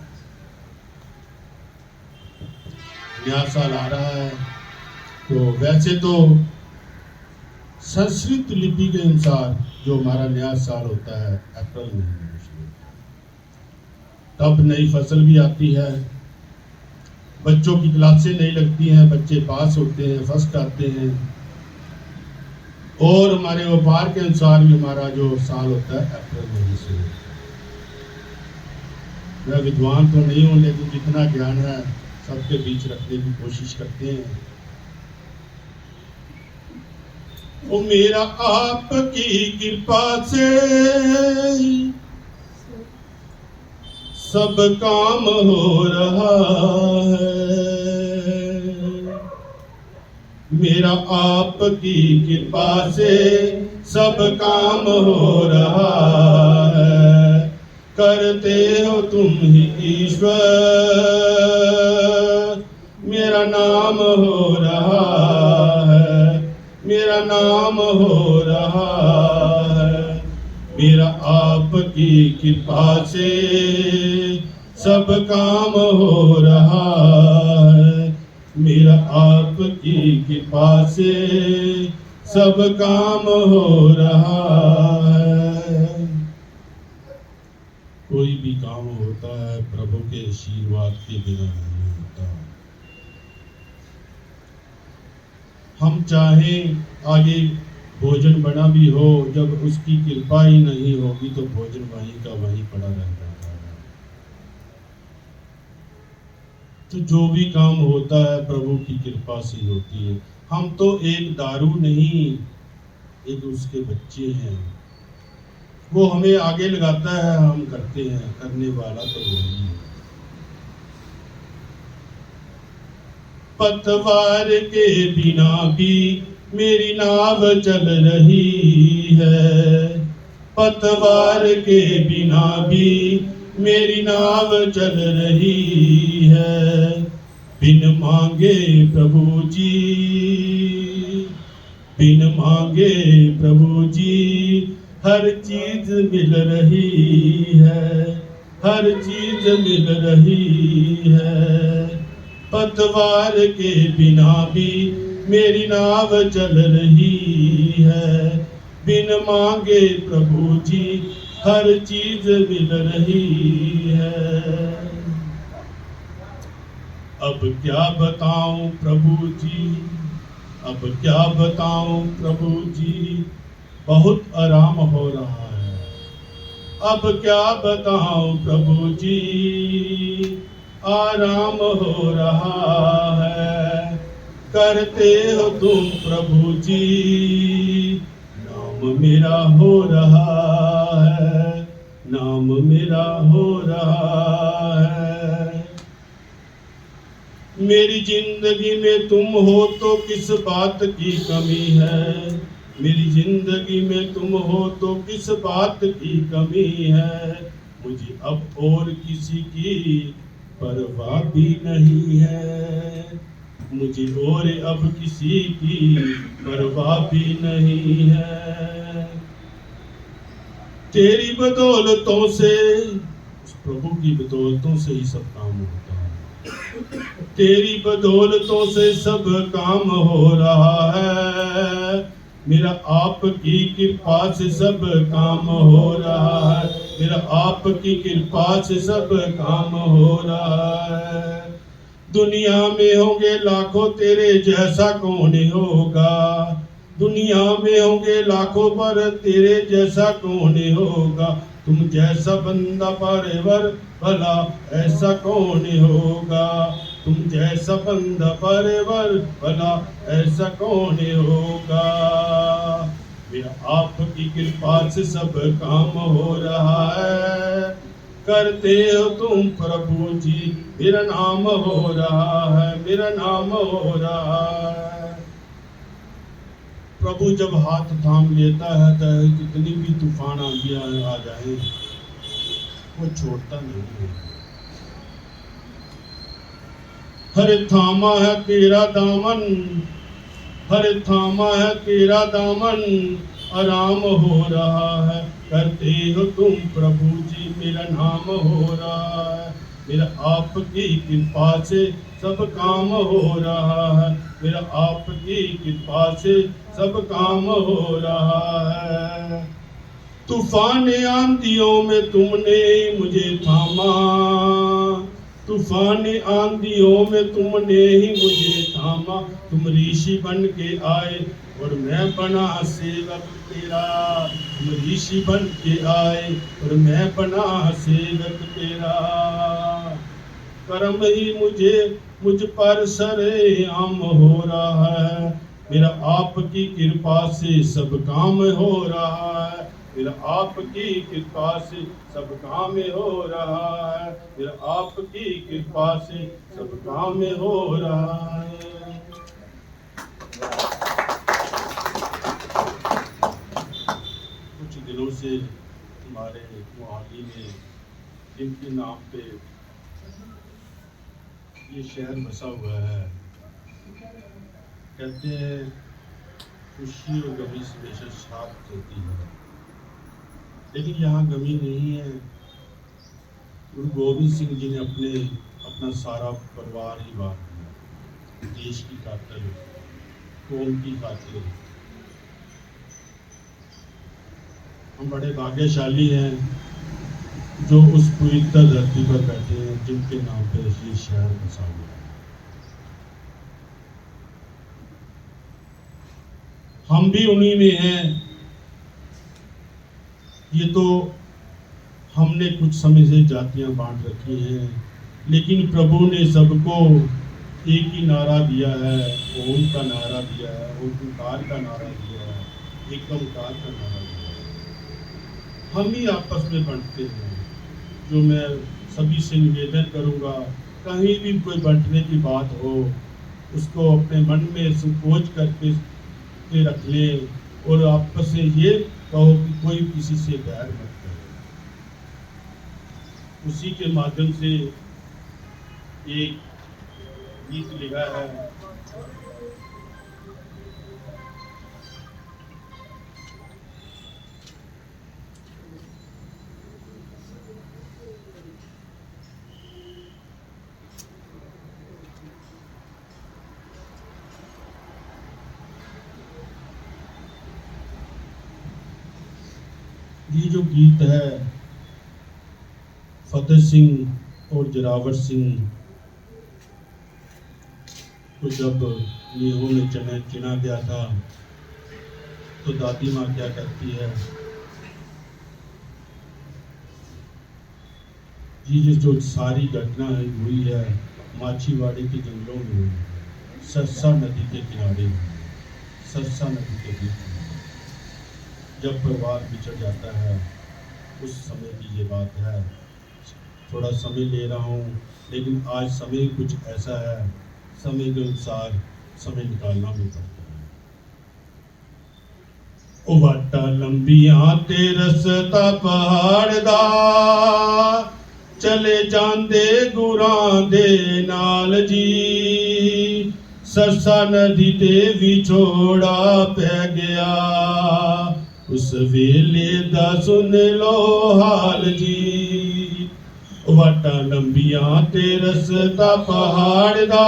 नया साल आ रहा है, तो वैसे तो संस्कृत लिपि के अनुसार जो हमारा नया साल होता है अप्रैल महीने में शुरू होता है। तब नई फसल भी आती है, बच्चों की क्लासें नई लगती हैं, बच्चे पास होते हैं, फर्स्ट आते हैं, और हमारे व्यापार के अनुसार भी हमारा जो साल होता है अप्रैल महीने से होता है। मैं विद्वान तो नहीं हूँ, लेकिन जितना ज्ञान है सबके बीच रखने की कोशिश करते हैं। ओ मेरा आपकी कृपा से सब काम हो रहा है, मेरा आपकी कृपा से सब काम हो रहा है, करते हो तुम ही ईश्वर, मेरा नाम हो रहा है, मेरा नाम हो रहा है, मेरा आपकी कृपा से सब काम हो रहा है, मेरा आपकी कृपा से सब काम हो रहा है। कोई भी काम होता है प्रभु के आशीर्वाद के बिना नहीं होता। हम चाहें आगे भोजन बना भी हो, जब उसकी कृपा ही नहीं होगी तो भोजन वहीं का वहीं पड़ा रह जाता है। तो जो भी काम होता है प्रभु की कृपा से होती है। हम तो एक दारू नहीं, एक उसके बच्चे हैं, वो हमें आगे लगाता है, हम करते हैं, करने वाला तो वही है। पतवार के बिना भी मेरी नाव चल रही है, पतवार के बिना भी मेरी नाव चल रही है, बिन मांगे प्रभु जी, बिन मांगे प्रभु जी हर चीज मिल रही है, हर चीज मिल रही है, पतवार के बिना भी मेरी नाव चल रही है, बिन मांगे प्रभु जी हर चीज मिल रही है। अब क्या बताऊं प्रभु जी, अब क्या बताऊं प्रभु जी, बहुत आराम हो रहा है। अब क्या बताऊं प्रभु जी, आराम हो रहा है, करते हो तुम प्रभु जी, नाम मेरा हो रहा है, नाम मेरा हो रहा है। मेरी जिंदगी में तुम हो तो किस बात की कमी है, मेरी जिंदगी में तुम हो तो किस बात की कमी है, मुझे अब और किसी की परवाह भी नहीं है, मुझे और अब किसी की परवाह भी नहीं है। तेरी बदौलतों से, प्रभु की बदौलतों से ही सब काम होता है, तेरी बदौलतों से सब काम हो रहा है, मेरा आपकी कृपा से सब काम हो रहा है, मेरा आपकी कृपा से सब काम हो रहा है। दुनिया में होंगे लाखों तेरे जैसा कौन होगा, दुनिया में होंगे लाखों पर तेरे जैसा कौन होगा, तुम जैसा बंदा परवर भला ऐसा कौन होगा, तुम जैसा बंदा परवर भला ऐसा कौन होगा। मेरा आपकी कृपा से सब काम हो रहा है, करते हो तुम प्रभु जी, मेरा नाम हो रहा है, मेरा नाम हो रहा है। प्रभु जब हाथ थाम लेता है तो कितनी भी तूफान आंधियां आ जाए वो छोड़ता नहीं है। हरे थामा है तेरा दामन, हर थामा है तेरा दामन, आराम हो रहा है। करते हो तुम प्रभु जी मेरा नाम हो रहा है। मेरा आपकी कृपा से सब काम हो रहा है। मेरा आपकी कृपा से सब काम हो रहा है। तूफान आंधियों में तुमने मुझे थामा, तूफान आंधियों में तुमने ही मुझे थामा। तुम ऋषि बन के आए और मैं बना सेवक तेरा। तुम ऋषि बन के आए और मैं बना सेवक तेरा। कर्म ही मुझ पर सरेआम हो रहा है। मेरा आपकी कृपा से सब काम हो रहा है। मेरा आपकी कृपा से सब काम हो रहा है। मेरा आपकी कृपा से सब काम हो रहा है। कुछ दिनों से हमारे मोहाली में जिनके नाम पे ये शहर बसा हुआ है, कहते हैं खुशी और गमी से हमेशा साथ होती है, लेकिन यहाँ गमी नहीं है। गुरु गोविंद सिंह जी ने अपना सारा परिवार ही बांट दिया देश की खातिर, कौम की खातिर। हम बड़े भाग्यशाली हैं जो उस पवित्र धरती पर बैठे हैं जिनके नाम पे ये शहर बसा हुआ है। हम भी उन्हीं में हैं। ये तो हमने कुछ समय से जातियां बांट रखी हैं, लेकिन प्रभु ने सबको एक ही नारा दिया है, ओम का नारा दिया है, ओंकार का नारा दिया है, एकमकार का नारा दिया है। हम ही आपस में बांटते हैं। जो मैं सभी से निवेदन करूंगा, कहीं भी कोई बांटने की बात हो, उसको अपने मन में संकोच करके रख ले और आपस से ये कहो कि कोई किसी से बैर मत करे। उसी के माध्यम से एक गीत लिखा है, ये जो गीत है फतेह सिंह और जरावर सिंह को जब गेहूं में चुना गया था, तो दादी माँ क्या कहती है, ये जो सारी घटना हुई है माछीवाड़े के जंगलों में हुई, सरसा नदी के किनारे, सरसा नदी के बीच में जब परिवार बिछड़ जाता है, उस समय की ये बात है। थोड़ा समय ले रहा हूँ, लेकिन आज समय कुछ ऐसा है, समय के अनुसार समय निकालना भी पड़ता है। ओ वाटा लंबियां ते रस्ता पहाड़ दा, चले जांदे गुरां दे नाल जी। सरसा नदी ते विछोड़ा पै गया, उस वेले दा सुन लो हाल जी। वाटा लंबियां ते रस्ता पहाड़ दा,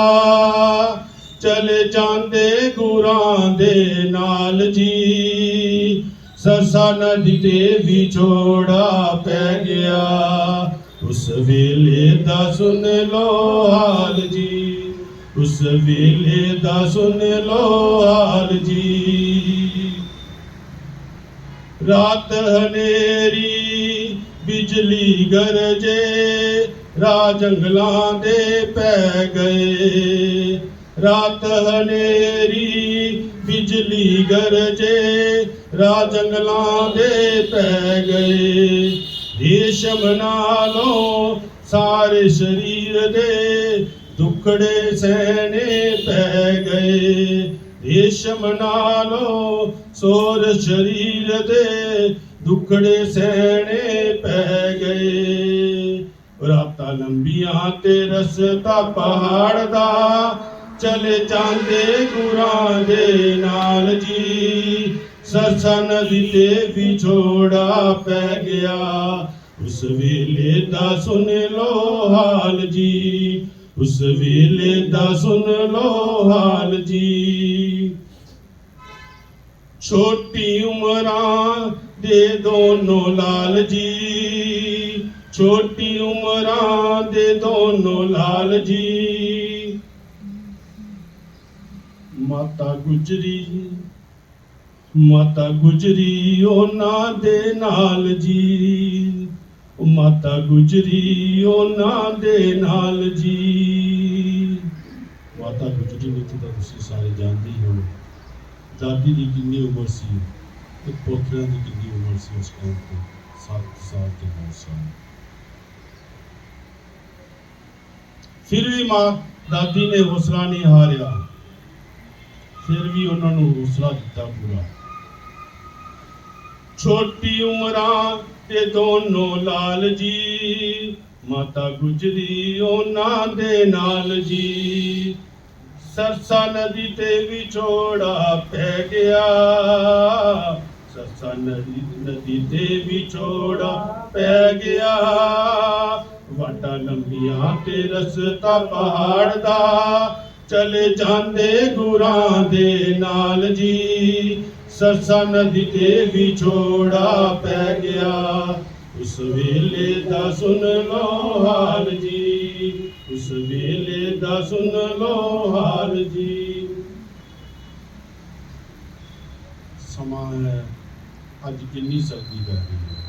चले जांदे गुरां दे नाल जी। सरसा नदी ते विछोड़ा पै गया, उस वेले दा सुन लो हाल जी। उस वेले दा सुन लो हाल जी। रात हनेरी बिजली गरजे, राह जंगलां दे पै गए। रात हनेरी बिजली गरजे, राह जंगलां दे पै गए। रेशम नालों सारे शरीर दे दुखड़े सहने पै गए। रेशम नालों सोर शरीर दे दुखड़े सहने पै गए। रातां लंबियां ते रस्ता पहाड़ दा, ਚਲੇ ਜਾਂਦੇ ਗੁਰਾਂ ਦੇ ਨਾਲ ਜੀ। ਸਰਸਾ ਨਦੀ ਤੇ ਵਿਛੋੜਾ ਪੈ ਗਿਆ, ਉਸ ਵੇਲੇ ਦਾ ਸੁਣ ਲੋ ਹਾਲ ਜੀ, ਉਸ ਵੇਲੇ ਦਾ ਸੁਣ ਲੋ ਹਾਲ ਜੀ। ਛੋਟੀ ਉਮਰਾਂ ਦੇ ਦੋਨੋਂ ਲਾਲ ਜੀ, ਛੋਟੀ ਉਮਰਾਂ ਦੇ ਦੋਨੋਂ ਲਾਲ ਜੀ। ਮਾਤਾ ਗੁਜਰੀ ਉਹਨਾਂ ਦੇ ਨਾਲ ਜੀ, ਮਾਤਾ ਗੁਜਰੀ ਉਹਨਾਂ ਦੇ ਨਾਲ ਜੀ। ਮਾਤਾ ਗੁਜਰੀ ਨੂੰ ਤਾਂ ਤੁਸੀਂ ਸਾਰੇ ਜਾਣਦੇ ਹੀ ਹੋ। ਦਾਦੀ ਦੀ ਕਿੰਨੀ ਉਮਰ ਸੀ ਤੇ ਪੋਤਰਿਆਂ ਦੀ ਕਿੰਨੀ ਉਮਰ ਸੀ ਉਸ ਟਾਈਮ ਤੇ? 7 ਸਾਲ ਤੇ 9 ਸਾਲ। ਫਿਰ ਵੀ ਮਾਂ ਦਾਦੀ ਨੇ ਹੌਸਲਾ ਨਹੀਂ ਹਾਰਿਆ, ਫਿਰ ਵੀ ਉਹਨਾਂ ਨੂੰ ਹੌਸਲਾ ਦਿੱਤਾ ਪੂਰਾ। ਛੋਟੀ ਉਮਰਾਂ ਤੇ ਦੋਨੋਂ ਲਾਲ ਜੀ, ਮਾਤਾ ਗੁਜਰੀ ਉਹਨਾਂ ਦੇ ਨਾਲ ਜੀ। ਸਰਸਾ ਨਦੀ ਤੇ ਵਿਛੋੜਾ ਪੈ ਗਿਆ, ਸਰਸਾ ਨਦੀ ਤੇ ਵਿਛੋੜਾ ਪੈ ਗਿਆ। ਵਾਟਾਂ ਲੰਬੀਆਂ ਤੇ ਰਸਤਾ ਪਹਾੜ ਦਾ, ਚਲੇ ਜਾਂਦੇ ਗੁਰਾਂ ਦੇ ਨਾਲ ਜੀ। ਸਰਸਾ ਨਦੀ ਤੇ ਵਿਛੋੜਾ ਪੈ ਗਿਆ, ਉਸ ਵੇਲੇ ਦਾ ਸੁਣ ਲੋ ਹਾਲ ਜੀ, ਉਸ ਵੇਲੇ ਦਾ ਸੁਣ ਲੋ ਹਾਲ ਜੀ। ਸਮਾਂ ਹੈ, ਅੱਜ ਕਿੰਨੀ ਸਰਦੀ ਪੈ ਰਹੀ ਹੈ।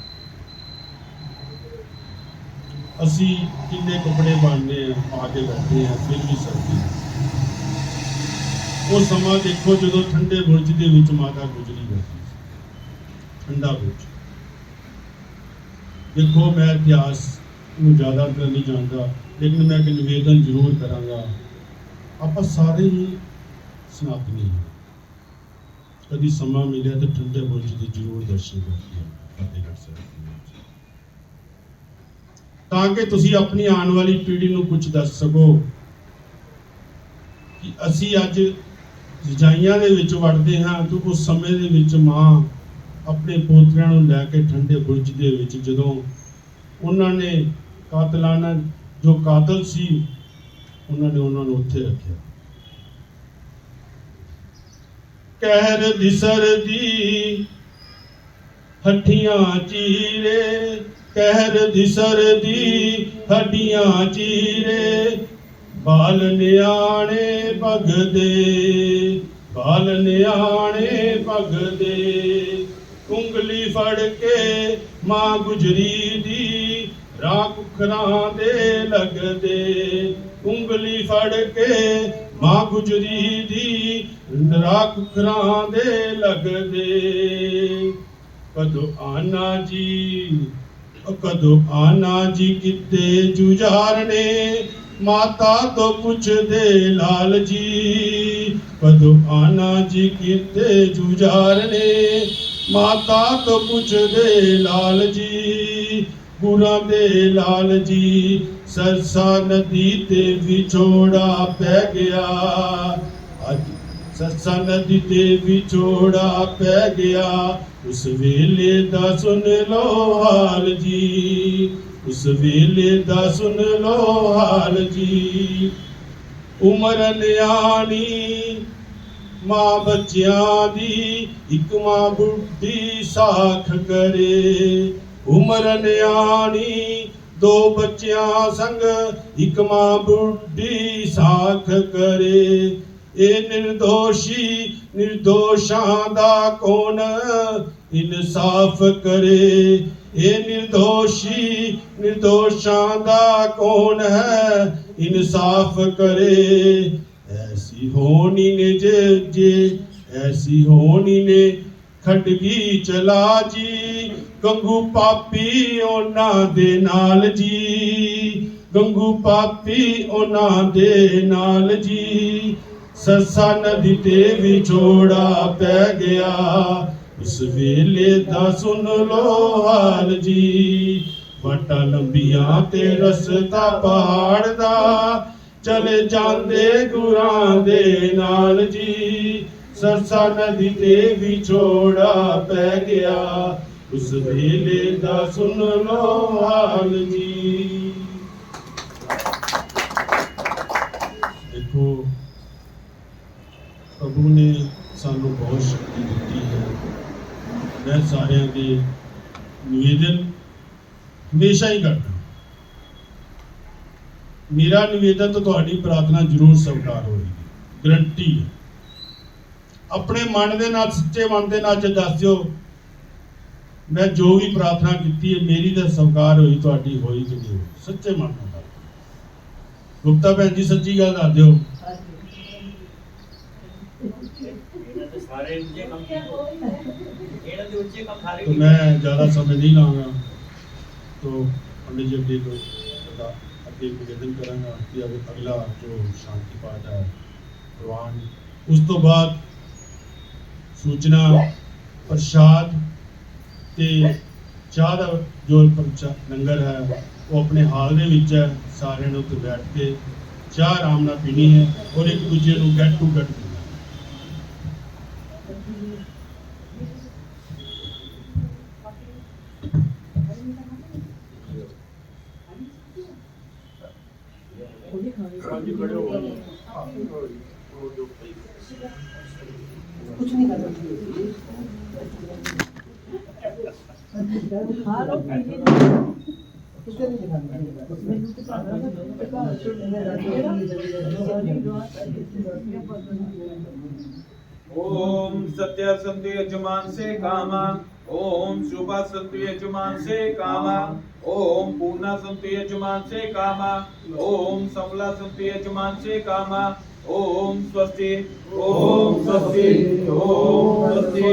ਅਸੀਂ ਕਿੰਨੇ ਕੱਪੜੇ ਪਾਉਂਦੇ ਆ, ਪਾ ਕੇ ਬੈਠੇ ਆ, ਫਿਰ ਵੀ ਸਰਦੀ। ਉਹ ਸਮਾਂ ਦੇਖੋ ਜਦੋਂ ਠੰਡੇ ਬੁਰਜ ਦੇ ਵਿੱਚ ਮਾਤਾ ਗੁਜਰੀ ਬੈਠੀ ਸੀ, ਠੰਡਾ ਬੁਰਜ। ਦੇਖੋ ਮੈਂ ਇਤਿਹਾਸ ਨੂੰ ਜ਼ਿਆਦਾ ਤਾਂ ਨਹੀਂ ਜਾਣਦਾ, ਲੇਕਿਨ ਮੈਂ ਇੱਕ ਨਿਵੇਦਨ ਜ਼ਰੂਰ ਕਰਾਂਗਾ। ਆਪਾਂ ਸਾਰੇ ਹੀ ਸਨਾਤਨੀ ਹਾਂ, ਕਦੀ ਸਮਾਂ ਮਿਲਿਆ ਤਾਂ ਠੰਡੇ ਬੁਰਜ ਦੇ ਜ਼ਰੂਰ ਦਰਸ਼ਨ ਕਰੀਏ ਫਤਿਹਗੜ੍ਹ ਸਾਹਿਬ ਦੇ ਵਿੱਚ, ਤਾਂ ਕਿ ਤੁਸੀਂ ਆਪਣੀ ਆਉਣ ਵਾਲੀ ਪੀੜ੍ਹੀ ਨੂੰ ਕੁਝ ਦੱਸ ਸਕੋ ਕਿ ਅਸੀਂ ਅੱਜ ਰਜਾਈਆਂ ਦੇ ਵਿੱਚ ਵੜਦੇ ਹਾਂ ਤਾਂ ਉਸ ਸਮੇਂ ਦੇ ਵਿੱਚ ਮਾਂ ਆਪਣੇ ਪੋਤਰਿਆਂ ਨੂੰ ਲੈ ਕੇ ਠੰਡੇ ਬੁਰਜ ਦੇ ਵਿੱਚ, ਜਦੋਂ ਉਹਨਾਂ ਨੇ ਕਾਤਲਾਨਾ ਜੋ ਕਾਤਲ ਸੀ ਉਹਨਾਂ ਨੂੰ ਉੱਥੇ ਰੱਖਿਆ। ਕਹਿਰ ਦੀ ਸਰਦੀ ਹੱਡੀਆਂ ਚੀਰੇ, ਕਹਿਰ ਦੀ ਸਰਦੀ ਹੱਡੀਆਂ ਚੀਰੇ। ਬਾਲ ਨਿਆਣੇ ਭਗਦੇ, ਬਾਲ ਨਿਆਣੇ ਭਗਦੇ। ਉਂਗਲੀ ਫੜ ਕੇ ਮਾਂ ਗੁਜਰੀ ਦੀ, ਰਾਹ ਕੁਖਰਾਂ ਦੇ ਲੱਗਦੇ। ਉਂਗਲੀ ਫੜ ਕੇ ਮਾਂ ਗੁਜਰੀ ਦੀ, ਰਾਹ ਕੁਖਰਾਂ ਦੇ ਲੱਗਦੇ। ਕਦੋਂ ਆਨਾ ਜੀ, ਕਦੋਂ ਆਨਾ ਜੀ ਕਿਤੇ ਜੁਝਾਰਨੇ, ਮਾਤਾ ਤੋਂ ਪੁੱਛਦੇ ਲਾਲ ਜੀ। ਕਦੋਂ ਆਨਾ ਜੀ ਕਿਤੇ ਜੁਝਾਰਨੇ, ਮਾਤਾ ਤੋਂ ਪੁੱਛਦੇ ਲਾਲ ਜੀ। ਗੁਰਾਂ ਦੇ ਲਾਲ ਜੀ, ਸਰਸਾ ਨਦੀ ਤੇ ਵਿਛੋੜਾ ਪੈ ਗਿਆ। ਅੱਜ ਸਰਸਾ ਨਦੀ ਤੇ ਵਿਛੋੜਾ ਪੈ ਗਿਆ, ਉਸ ਵੇਲੇ ਦਾ ਸੁਣ ਲੋ ਹਾਲ ਜੀ, ਉਸ ਵੇਲੇ ਦਾ ਸੁਣ ਲੋ ਹਾਲ ਜੀ। ਉਮਰ ਨਿਆਣੀ ਮਾਂ ਬੱਚਿਆਂ ਦੀ, ਇੱਕ ਮਾਂ ਬੁੱਢੀ ਸਾਖ ਕਰੇ। ਉਮਰ ਨਿਆਣੀ ਦੋ ਬੱਚਿਆਂ ਸੰਗ, ਇੱਕ ਮਾਂ ਬੁੱਢੀ ਸਾਖ ਕਰੇ। ਇਹ ਨਿਰਦੋਸ਼ੀ ਨਿਰਦੋਸ਼ਾਂ ਦਾ ਕੌਣ ਇਨਸਾਫ ਕਰੇ। ਇਹ ਨਿਰਦੋਸ਼ੀ ਨਿਰਦੋਸ਼ਾਂ ਦਾ ਕੌਣ ਹੈ ਇਨਸਾਫ ਕਰੇ। ਐਸੀ ਹੋਣੀ ਨੇ ਜੇ ਐਸੀ ਹੋਣੀ ਨੇ ਖਡਗੀ ਚਲਾ ਜੀ। ਗੰਗੂ ਪਾਪੀ ਉਹਨਾਂ ਦੇ ਨਾਲ ਜੀ, ਗੰਗੂ ਪਾਪੀ ਉਹਨਾਂ ਦੇ ਨਾਲ ਜੀ। ਸਰਸਾ ਨਦੀ ਤੇ ਵਿਛੋੜਾ ਪੈ ਗਿਆ, ਉਸ ਵੇਲੇ ਦਾ ਸੁਣ ਲੋ ਹਾਲ ਜੀ। ਵਾਟਾਂ ਲੰਬੀਆਂ ਤੇ ਰਸਤਾ ਪਹਾੜ ਦਾ, चले जाते गुरां दे नाल जी सरसा नदी ते विछोड़ा पै गया उस वेले दा सुन लो हाल जी। देखो प्रभु ने सानू बहुत शक्ति दी है। मैं सारे के निवेदन हमेशा ही करता, मेरा निवेदन तो ਤੁਹਾਡੀ प्रार्थना जरूर स्वीकार होगी, गारंटी है। अपने मन के नाल सच्चे मन के नाल दस दियो मैं जो भी प्रार्थना की है मेरी तो स्वीकार हुई, ਤੁਹਾਡੀ होई कि नहीं होई, सच्चे मन नाल। गुप्ता भैन जी सच्ची गल दस दियो। तो मैं ज़्यादा समय नहीं लाऊंगा, तो पंडित जी अगे को अगे निवेदन करांगा कि अब अगला जो शांति पाठ है प्रवान, उस तो बाद सूचना प्रसाद ते चाह का जो लंगर है वो अपने हाल दे विच है, सारे ने उत्ते बैठ के चाह आराम नाल पीनी है और एक दूजे को गेट टू गेट कुछ नहीं कर ओम सत्य संतु यजमान से कामा, ओम शुभा संतु यजमान से कामा, ओम पूर्णा संतु यजमान से कामा, ओम समला संतु यजमान से कामा, ओम स्वस्ति ओम स्वस्ति ओम स्वस्ति।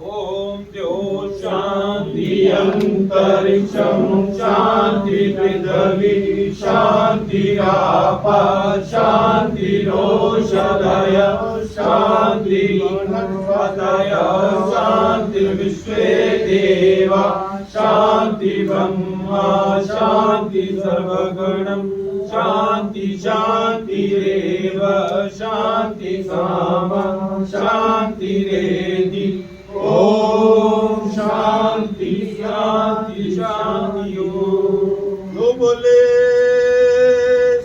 ओम द्यो शांति अंतरिक्षं शांति पृथ्वी शांति आपा शांति रोषधय शांति वनस्पतय शांति विश्वे देवा शांति ब्रह्मा शांति सर्वगणं शांति शांतिरेव शांति सामा शांतिरेधि। ओम शांति शांति शांति। जो बोले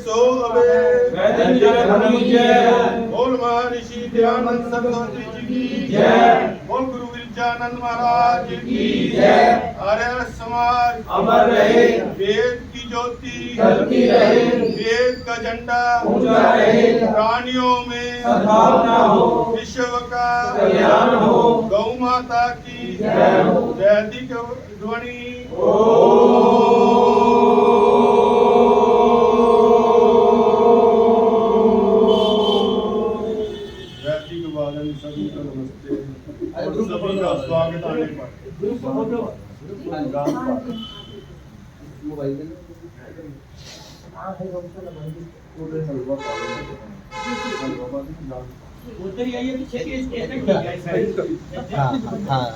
सो अबे वेदन जगत की जय। बोल महर्षि दयानंद सरस्वती जी की जय। बोल गुरु विरजानंद महाराज की जय। आर्य समाज अमर रहे, वेद की ज्योति जलती रहे, वेद का झंडा ऊंचा रहे, प्राणियों में सद्भावना हो, विश्व का कल्याण हो, गौ माता की जय हो। वैदिक ध्वनि वैदिक वादन सभी को नमस्ते और सभी का स्वागत आने पर। मोबाइल उधर ही आइए पीछे के स्टेज पे ठीक है साइड। हाँ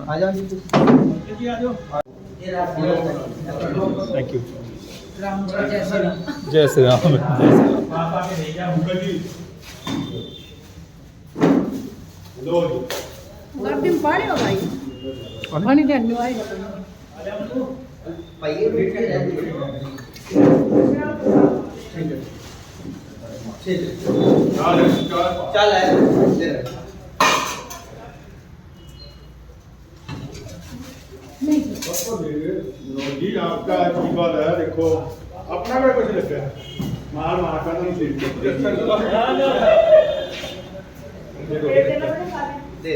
आ जाओ जी आ जाओ। Thank you. जय श्री राम। पापा के भेजा अंकल जी लो जी गर्दन पानी हो भाई पानी देने आएगा पाइए बैठ के ठीक है चल है जी आपका आशीर्वाद है। देखो अपना भी कुछ लगा मार मार का तुम सीट दे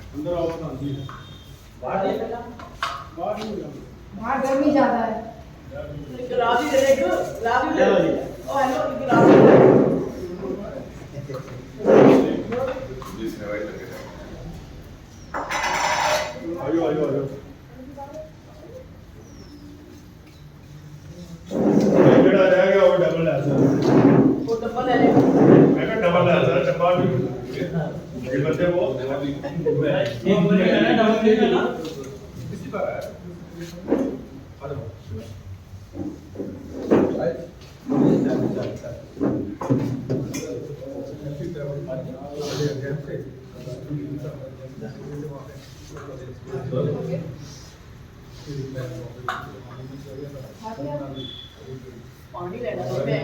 अंदर आओ ना जी बाहर वहाँ गर्मी ज्यादा है गिलास ही दे दे गिलास ही ले लो जी। ओ हेलो गिलास आयो आयो आयो ਜਿਹੜਾ ਰਹਿ ये बोले ना डाउन नहीं करना पानी लेना तो मैं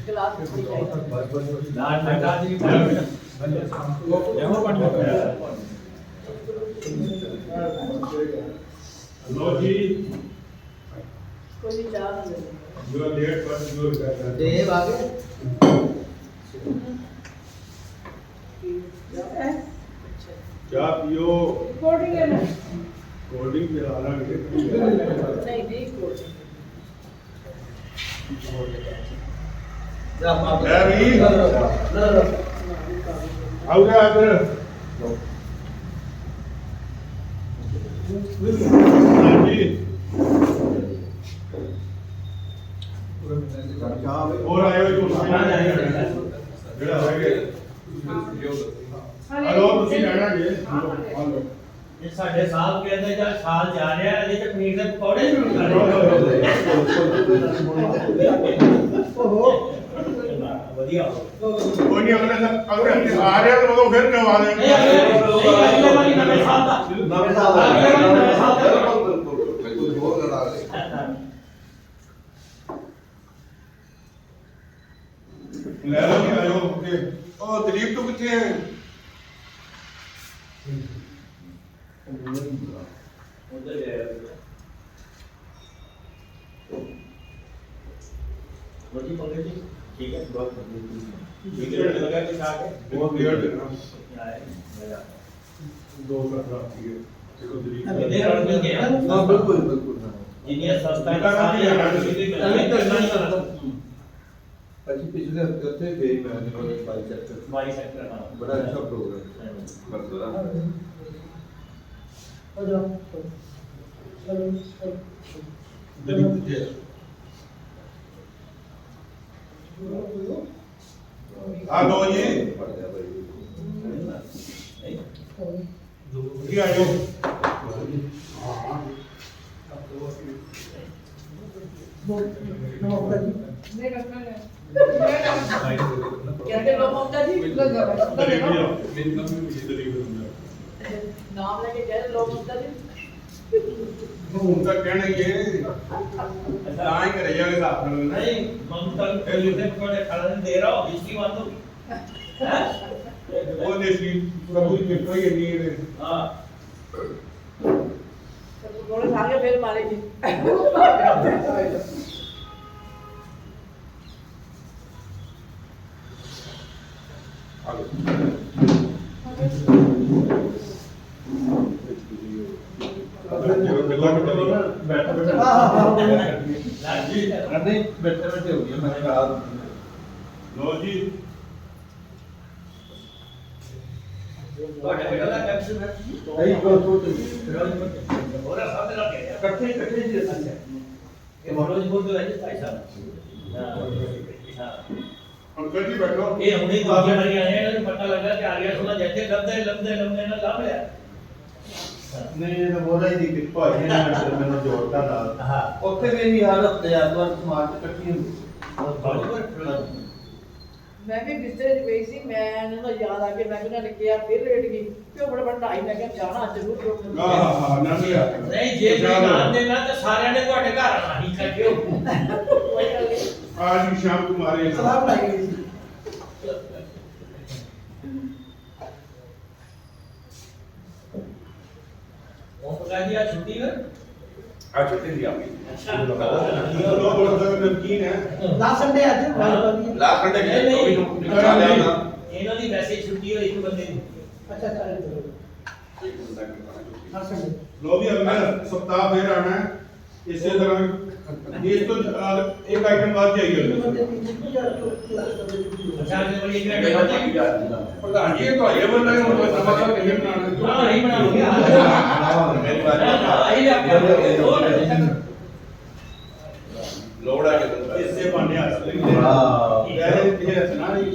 गिलास में चाहिए लाल लगा दी लो जी कोई चाह ना ले you are late but you are देव आगे चाह पियो कोल्ड ड्रिंक लेना कोल्ड ड्रिंक पिला लांगे नहीं नहीं कोल्ड है भी आओ रे इधर जी और आयो जो जेड़ा होगे हेलो ਤੁਸੀਂ ਲੈਣਾ ਜੀ ਹਲੋ ये साढ़े साल के अंदर जब साल जा रहा है अभी तक पनीर के पकौड़े शुरू कर रहे बढ़िया कोई नहीं अगले हफ्ते आ रहे तो वो फिर करवा देंगे नहीं अगले वाली नवे साल का नवे साल का बिल्कुल जोर लगा दे ले लो कि आयो ओके ओ दिलीप तो किथे है उधर गया रोटी पंगे जी ठीक है बहुत ठीक है लगा के खा के बहुत लेट है ना आए मजा दो का रात है देखो दिलीप इधर और मिल गया हां बिल्कुल बिल्कुल जिन्हें सस्ता है अच्छी पिछले हफ्ते थे गई मैं बाइक चेक बाई सेक्टर का बड़ा अच्छा प्रोग्राम दिलीप किथे है आ दो जी ये आयो हां नहीं रखना है कहते लोग ममता जी लगा नाम लेके कहते लोग ममता जी ਹੁਣ ਤਾਂ ਕਹਿਣਗੇ ਤਾਂ ਹੀ ਕਰੇ ਜਾਗੇ ਹਿਸਾਬ ਨਾਲ नहीं ममता के लिए पकौड़े खा दे रहा हूं इसकी बात तो ਉਹ ਦੇਸੀ ਪ੍ਰਭੂ ਦੀ ਕਿਰਪਾ ਹੀ ਇੰਨੀ ਹੈ हां थोड़े आगे फिर मारेगी नहीं बैठे बैठे हो गया मैंने कहा लो जी ਤੁਹਾਡੇ ਬੇਟਾ ਦਾ ਕੈਪਸ਼ਨ ਹੈ नहीं को ਹੋਰ ਸਾਹਮਣੇ ਰੱਖ ਕੇ इकट्ठे इकट्ठे जी ਇਹ ਰੋਜ਼ ਬੋਲਦੇ ਹੈ ਜੀ ਭਾਈ ਸਾਹਿਬ ਹਾਂ ਅੰਕਲ ਜੀ ਬੈਠੋ ਇਹ ਹੁਣੇ ਦੂਜੇ ਵਾਰੀ ਆਏ ਇਹਨਾਂ ਨੂੰ ਪਤਾ ਲੱਗਾ ਕਿ ਆ ਗਿਆ ਸੁਣਾ ਜੱਥੇ ਲੰਬਦੇ ਨਾਲ ਲੱਭ ਲਿਆ नहीं ये तो बोला ही थी कि भाई ने मैंने जोड़ता था हाँ ਉੱਥੇ ਵੀ ਇਹੀ ਹਾਲ ਹਫਤੇ ਐਤਵਾਰ ਸਮਾਜ ਇਕੱਠੀ ਹੁੰਦੀ मैं भी बिस्तर च गई सी मैं ना याद आ के मैं भी ना लिखिया फिर लेट गई क्यों बड़ा बड़ा ढाई मैं क्या जाना जरूर ਹਾਂ ਹਾਂ ਹਾਂ ਨਾ ਲਿਆ ਨਹੀਂ ਜੇ ਜਾਣ ਦੇਣਾ ਤਾਂ ਸਾਰਿਆਂ ਨੇ ਤੁਹਾਡੇ ਘਰ ਆਣਾ ਹੀ ਕੱਢਿਓ कोई गल नहीं आज भी शाम को मारे सलाह लाई गई सी ਉਹ ਪਕਾ ਜੀ ਆ ਛੁੱਟੀ ਕਰ आज छुट्टी दी आपकी लो बोल दो नमकीन है लास्ट संडे आज लास्ट घंटे नहीं, नहीं। निकाल लिया ना ਇਹਨਾਂ ਦੀ ਵੈਸੇ ਛੁੱਟੀ ਹੋਈ ਇੱਕ ਬੰਦੇ ਦੀ अच्छा अच्छा हर संडे लो भी अगले सप्ताह फिर आना है इसी तरह ये तो एक आइटम बाद जाएगी ਅੱਛਾ ਜੇ ਬੜੀ ਇੱਕ मेरा ਘੰਟੇ बाकी जा प्रधान जी तो ये बंदा है उनको समाचार नहीं बनाना ਹਾਂ ਨਹੀਂ ਬਣਾਉਂਗੇ मेरी बात ਆਈ ਲੈ लोड आ के इससे पाने आ सकते हैं हाँ ये रचना नहीं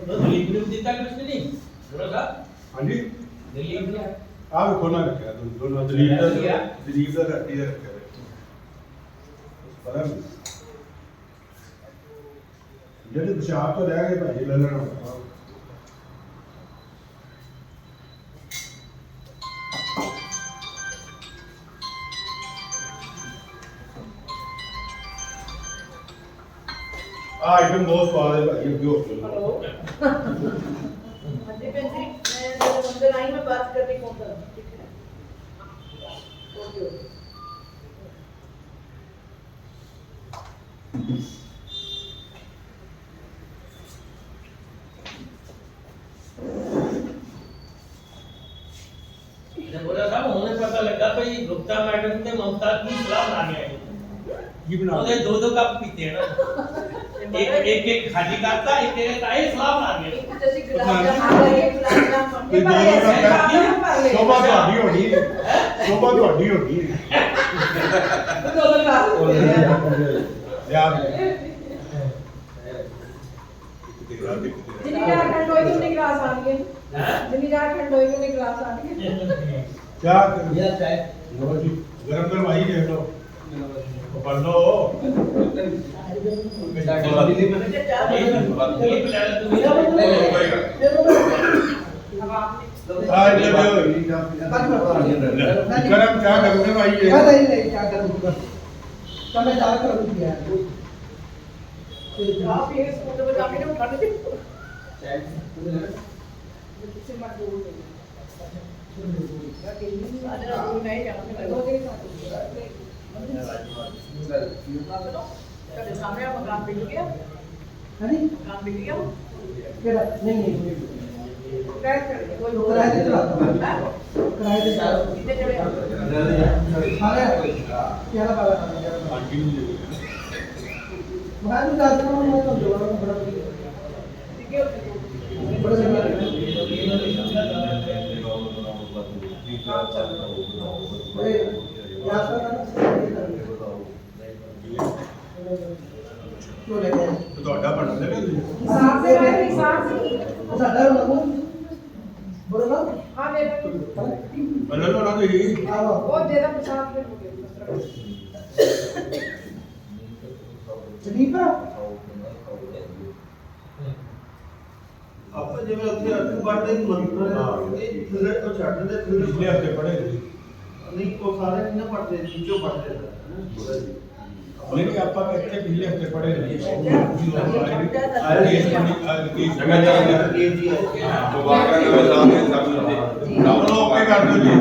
दलीप ने ਦਿੱਤਾ ਕੁਝ ਨਹੀਂ ਗੁਰੂ ਸਾਹਿਬ ਹਾਂਜੀ ਦਲੀਪ ਨੇ ਆ ਵੇਖੋ ਨਾ ਰੱਖਿਆ ਦੋਨੋਂ ਦਲੀਪ ਦਾ ਰੱਖੀ ਰੱਖਿਆ ਪਤਾ ਨਹੀਂ ਜਿਹੜੇ ਪਿਸ਼ਾਬ ਤੋਂ ਰਹਿ ਗਏ ਭਾਈ ਲੈ ਲੈਣਾ ਆਈਟਮ ਬਹੁਤ ਸਵਾਦ ਹੈ ਭਾਈ ਅੱਗੇ ਹੋ हेलो हाँ जी बहन जी मैं जब अंदर आई मैं बात करके फोन करूँ ठीक है ओके ओके बोला साहब उन्हें पता लगा भाई गुप्ता मैडम ने ममता की सलाह लाने आए ਕੀ ਬਣਾ उन्हें दो दो कप पीते हैं ना एक खाली करता एक तेरे ताए सलाह लाने एक जैसे गुलाब जामुन है गुलाब जामुन ਤੇ ये ਦੋ पर ਦੋ ऐसे ਸ਼ੋਭਾ ਤੁਹਾਡੀ ਹੋਣੀ ਹੈ ਸ਼ੋਭਾ ਤੁਹਾਡੀ ਹੋਣੀ ਹੈ दो दो ग्लास ਯਾਦ जिन्नी जार ठंड होएगी उन्नी गिलास आएंगे जिन्नी जार ठंड होएगी उन्नी गिलास आएंगे क्या लो जी गरम गरम आई देख लो पढ़ लो मुझे चाह अब आपने आज ले लो गरम क्या गरम गरम आई है आप ये स्कूल में जाके ना उठा दे किसी मत बोल अरे तू नहीं जाना तेरे सामने आप मकान बिक गया मकान बिक गया किराए कर गया कोई कितने चढ़े ਤੁਹਾਡਾ ਬਣਦਾ ਨਾ हिसाब से भाई हिसाब से हाँ दे दो बनल होना चाहिए वो दे दो 50 रुपए हो गए ਆਪਾਂ ਜਿਵੇਂ ਉੱਥੇ ਅੱਠ ਪੜਦੇ ਮੰਤਰ ਥੱਲੇ ਉਹ ਛੱਡ ਦਿੰਦੇ ਪਿਛਲੇ ਹਫਤੇ ਪੜ੍ਹੇ ਸੀ ਨਹੀਂ ਉਹ ਸਾਰੇ ਨਹੀਂ ਨਾ ਪੜਦੇ ਵਿੱਚੋਂ ਪੜਦੇ ਨਹੀਂ ਆਪਾਂ ਇੱਥੇ ਪਿਛਲੇ ਹਫਤੇ ਪੜ੍ਹੇ ਸੀ ਜਗ੍ਹਾ ਜਗ੍ਹਾ ਜੀ ਦੁਬਾਰਾ ਨਵੇਂ ਸਾਲ ਦੇ ਸਭ ਨੂੰ ਓਕੇ ਕਰ ਦਿਓ ਜੀ